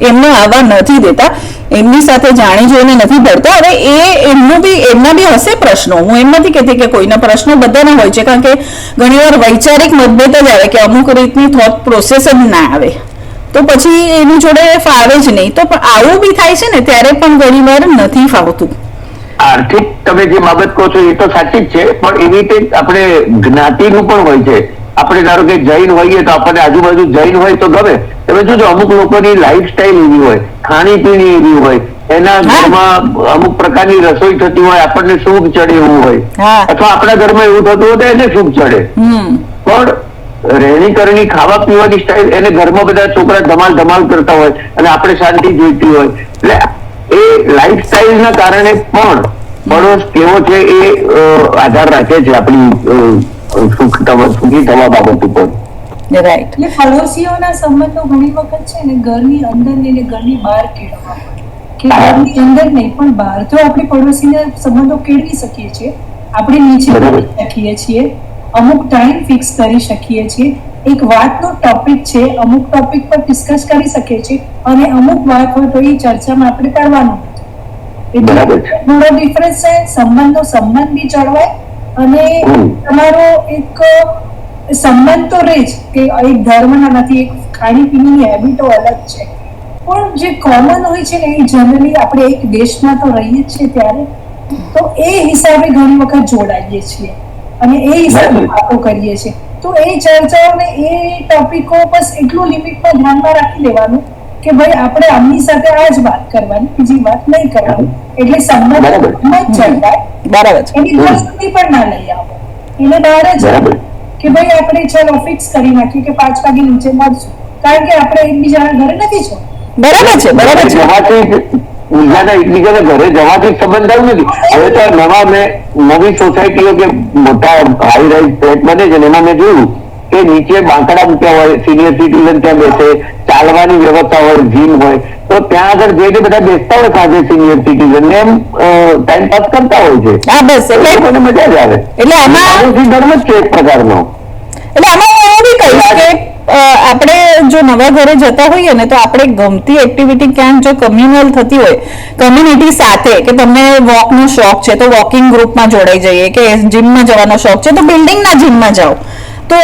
એમને આવવા નથી દેતા, એમની સાથે જાણી જોઈને નથી ભરતા. હવે એમના બી હશે પ્રશ્નો, હું એમ નથી કહેતી કે કોઈના પ્રશ્નો બધાના હોય છે, કારણ કે ઘણીવાર વૈચારિક મતભેદ જ આવે કે અમુક રીતની થોટ પ્રોસેસ જ ના આવે, તો પછી એની જોડે ફાવે જ નહીં. તો આવું બી થાય છે ને ત્યારે પણ ઘણીવાર નથી ફાવતું. આર્થિક તમે જે બાબત કહો છો એ તો સાચી જ છે, પણ એવી રીતે આપણે જ્ઞાતિનું પણ હોય છે. આપણે ધારો કે જૈન હોઈએ તો આપણને આજુબાજુ જૈન હોય તો ગમે. તમે જોજો અમુક લોકોની લાઈફ સ્ટાઈલ એવી હોય, ખાણીપીણી એવી હોય એના ઘરમાં અમુક પ્રકારની રસોઈ થતી હોય, આપણને સૂગ ચડે એવું હોય, હા. અથવા આપણા ઘરમાં એવું થતું હોય તો એને સૂગ ચડે. પણ રહેણી કરણી, ખાવા પીવાની સ્ટાઇલ, એને ઘરમાં બધા છોકરા ધમાલ ધમાલ કરતા હોય અને આપણે શાંતિ જોઈતી હોય, એટલે એ લાઈફ સ્ટાઇલ ના કારણે પણ પડોશ કેવો છે એ આધાર રાખે છે આપણી સુખી થવા બાબત ઉપર. રાઈટ. એટલે પડોશીઓના સંબંધો ઘણી વખત છે ને ઘરની અંદર ને ઘરની બહાર કેળવવા પડે, કે ઘરની અંદર નહીં પણ બહાર તો આપણે પડોશીના સંબંધો કેળવી શકીએ છીએ. આપણે નીચે કરી શકીએ છીએ, અમુક ટાઈમ ફિક્સ કરી શકીએ છીએ, એક વાતનો ટોપિક છે, અમુક ટોપિક પર ડિસ્કસ કરી શકીએ છીએ, અને અમુક વાત હોય તો એ ચર્ચામાં આપણે કરવાનું એટલે થોડો ડિફરન્સ છે. સંબંધ બી જળવાય અને તમારો એક સંબંધ તો રહે જ, કે એક ધર્મના નથી, એક ખાણીપીણીની હેબિટો અલગ છે, પણ જે કોમન હોય છે ને એ જનરલી આપણે એક દેશમાં તો રહીએ છીએ ત્યારે તો એ હિસાબે ઘણી વખત જોડાઈએ છીએ અને એ હિસાબે વાતો કરીએ છીએ. તો એ ચર્ચાઓને એ ટોપિકો બસ એટલું લિમિટમાં ધ્યાનમાં રાખી લેવાનું કે ભાઈ આપણે આમની સાથે આ જ વાત કરવાની, બીજી વાત નહીં કરવાની, એટલે સંબંધ જળવાય. બરાબર. એની ઘર સુધી પણ ના લઈ આવો, એને બહાર જ કે ભાઈ આપણે ચલો ફિક્સ કરી નાખીએ કે 5 વાગે નીચે મળશું, કારણ કે આપણે એકબીજાના ઘરે નથી છો. બરાબર છે, બરાબર છે. એકબીજાના ઘરે જવાથી સંબંધ આવ્યું નથી. હવે તો નવી સોસાયટીઓ કે મોટા હાઈ રાઈઝ ફ્લેટ બને છે એમાં મેં જોયું કે નીચે બાંકડા મૂક્યા હોય, સિનિયર સિટીઝન ત્યાં બેસે, ચાલવાની વ્યવસ્થા હોય, જીમ હોય, તો ત્યાં આગળ જઈને બધા બેસતા હોય સાથે સિનિયર સિટીઝન ને એમ ટાઈમ પાસ કરતા હોય છે. હા બસ, એટલે મને મજા જ આવે. એટલે આમાં ધર્મ જ છે એક પ્રકારનો. એટલે આમાં હું એવું બી કહીશ કે આપણે જો નવા ઘરે જતા હોઈએ ને તો આપણે ગમતી એક્ટિવિટી ક્યાંક જો કમ્યુનલ થતી હોય કમ્યુનિટી સાથે, કે તમને વોકનો શોખ છે તો વોકિંગ ગ્રુપમાં જોડાઈ જઈએ, કે જીમમાં જવાનો શોખ છે તો બિલ્ડિંગના જીમમાં જાઓ, તો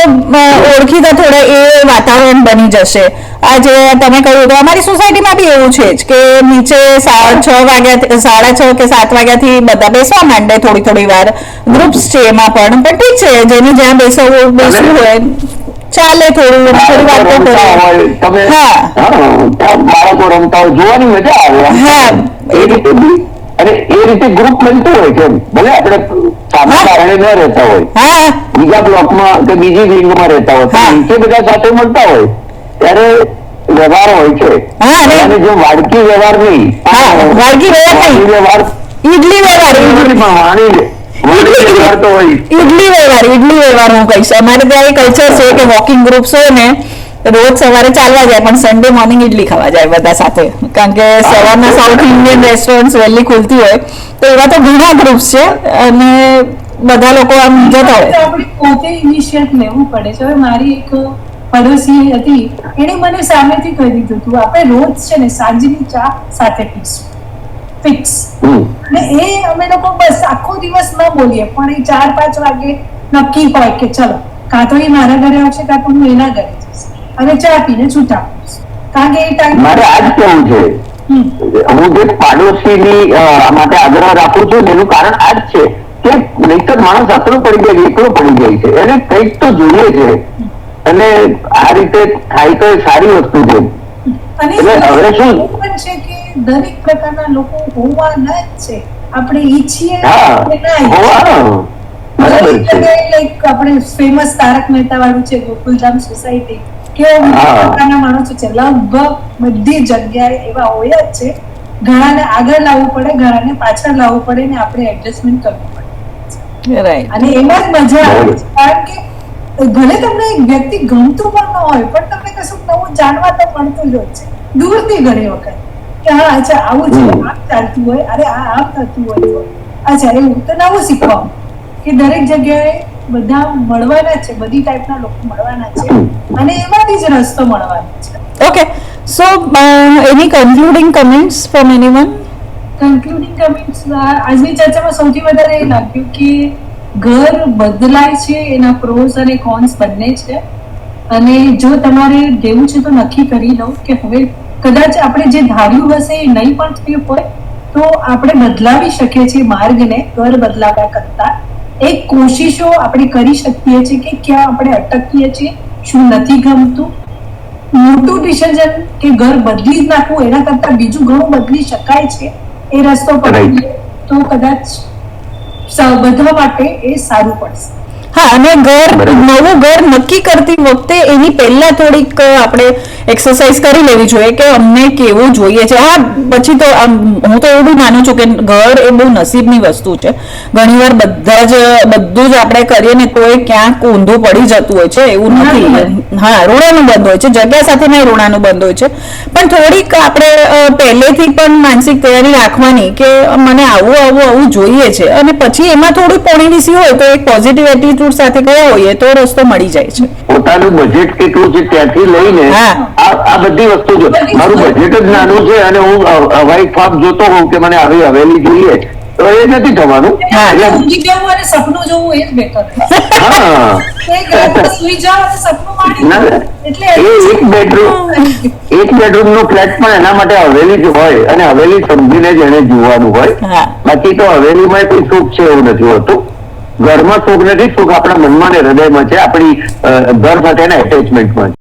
ઓળખીતા થોડા એ વાતાવરણ બની જશે. આજે તમે કહ્યું તો અમારી સોસાયટીમાં બી એવું છે જ કે નીચે 6:30 કે 7 વાગ્યાથી બધા બેસવા માંડે, થોડી વાર ગ્રુપ્સ છે એમાં પણ ઠીક છે, જેને જ્યાં બેસવું હોય ચાલે, થોડી વાતો કરે. બાળકો રમતા હોય જોવાની મજા આવે. હા, એ રીતે અને એ રીતે ગ્રુપ બનતું હોય છે, ભલે આપણે સામા કારણે ન રહેતા હોય, બીજા બ્લોકમાં કે બીજી વિંગમાં રહેતા હોય, નીચે બધા સાથે મળતા હોય ત્યારે વ્યવહાર હોય છે. અને જે વાડકી વ્યવહાર નહીં, ઈડલી વ્યવહાર હું કહીશ. અમારે ત્યાં કલ્ચર છે કે વોકિંગ ગ્રુપ્સ હોય ને રોજ સવારે ચાલવા જાય પણ સન્ડે મોર્નિંગ ઇડલી ખાવા જાય બધા સાથે, કારણ કે સવારના સાઉથ ઇન્ડિયન રેસ્ટોરન્ટ વહેલી ખુલતી હોય તો એવા તો ઘણા ગ્રુપ્સ છે અને બધા લોકો આમ જતા હોય. આપણે પોતે ઇનિશિયેટ લેવું પડે છે. હવે મારી એક પડોશી હતી, એને મને સામેથી કહી દીધું હતું આપણે રોજ છે ને સાંજની ચા સાથે પીશું, ફિક્સ. અને એ અમે લોકો બસ આખો દિવસ ન બોલીએ પણ એ 4-5 વાગે નક્કી હોય કે ચલો કાં તો એ મારા ઘરે આવશે કાં તો હું એના ઘરે જઈશ અને ચા પીને છૂટા પડીશું, કારણ કે એ ટાઈમ મારે આ જ કેવું છે. હું જે પાડોશીની માટે આગ્રહ રાખું છું એનું કારણ આ જ છે કે નહીતર માણસ આકડો પડી જાય, એકલો પડી જાય છે, એને કંઈક તો જોઈએ છે અને આ રીતે થાય તો એ સારી વસ્તુ છે. અને હવે શું છે કે દરેક પ્રકારના લોકો હોવાના જ છે, આપણે ઈચ્છીએ આપણે ફેમસ તારક મહેતા વાળું છે ગોકુલધામ સોસાયટી, કેવા પ્રકારના માણસો છે, લગભગ બધી જગ્યાએ એવા હોય જ છે. ઘણાને આગળ લાવવું પડે, ઘણાને પાછળ લાવવું પડે ને આપણે એડજસ્ટમેન્ટ કરવું પડે. અને એમાં જ મજા આવે છે, કારણ કે ભલે તમને એક વ્યક્તિ ગમતું પણ ન હોય પણ તમને કશું નવું જાણવા તો મળતું જ હોય છે દૂરથી ઘણી વખત, કે હા અચ્છા આવું છે, આમ ચાલતું હોય, અરે આમ થતું હોય, અચ્છા એવું તો નવું શીખવા કે દરેક જગ્યાએ બધા મળવાના છે, બધી ટાઈપના લોકો મળવાના છે અને એમાંથી જ રસ્તો મળવાનો છે. Okay, so any concluding comments from anyone? Concluding comments આજની ચર્ચામાં સૌથી વધારે એ લાગ્યું કે ઘર બદલાય છે, એના પ્રોઝ અને કોન્સ બંને છે. અને જો તમારે દેવું છે તો નક્કી કરી લો કે હવે કદાચ આપણે જે ધાર્યું હશે એ નહીં પણ થયું હોય તો આપણે બદલાવી શકીએ છીએ માર્ગને, ઘર બદલાવ્યા કરતા એક કોશિશો આપણે કરી શકીએ છીએ કે ક્યાં આપણે અટકીએ છીએ, શું નથી ગમતું, મોટું ડિસિઝન કે ઘર બદલી જ નાખવું એના કરતા બીજું ઘણું બદલી શકાય છે એ રસ્તો પકડીએ તો કદાચ બધા માટે એ સારું પડશે. હા, અને નવું ઘર નક્કી કરતી વખતે એની પહેલા થોડીક આપણે એક્સરસાઇઝ કરી લેવી જોઈએ કે અમને કેવું જોઈએ છે. હા, પછી તો હું તો એવું બી માનું છું કે ઘર એ બહુ નસીબની વસ્તુ છે. ઘણીવાર બધું જ આપણે કરીએ ને તો એ ક્યાંક ઊંધું પડી જતું હોય છે, એવું નથી. હા, ઋણાનું બંધ હોય છે, જગ્યા સાથે નહીં ઋણાનું બંધ હોય છે, પણ થોડીક આપણે પહેલેથી પણ માનસિક તૈયારી રાખવાની કે મને આવું જોઈએ છે, અને પછી એમાં થોડું પોલિસી હોય તો એક પોઝિટિવ એટીટ્યુડ સાથે ગયા હોઈએ તો રસ્તો મળી જાય છે. પોતાનું બજેટ કેટલું છે ત્યાંથી લઈને આ બધી વસ્તુ જો મારું બજેટ જ નાનું છે અને હું હવાઈ ખ્વાબ જોતો હોઉં કે મને આવી હવેલી જોઈએ તો એ નથી થવાનું. ઊંઘી જવું અને સપનું જોવું એ જ બેટર. હા, એક રાત સુઈ જાવ અને સપનું માણી એક બેડરૂમ નો ફ્લેટ પણ એના માટે હવેલી જ હોય અને હવેલી સમજીને જ એને જોવાનું હોય. બાકી તો હવેલીમાં કોઈ સુખ છે એવું નથી હોતું. ઘરમાં સુખ નથી, સુખ આપણા મનમાં ને હૃદયમાં છે, આપણી ઘર સાથેના એટેચમેન્ટમાં છે.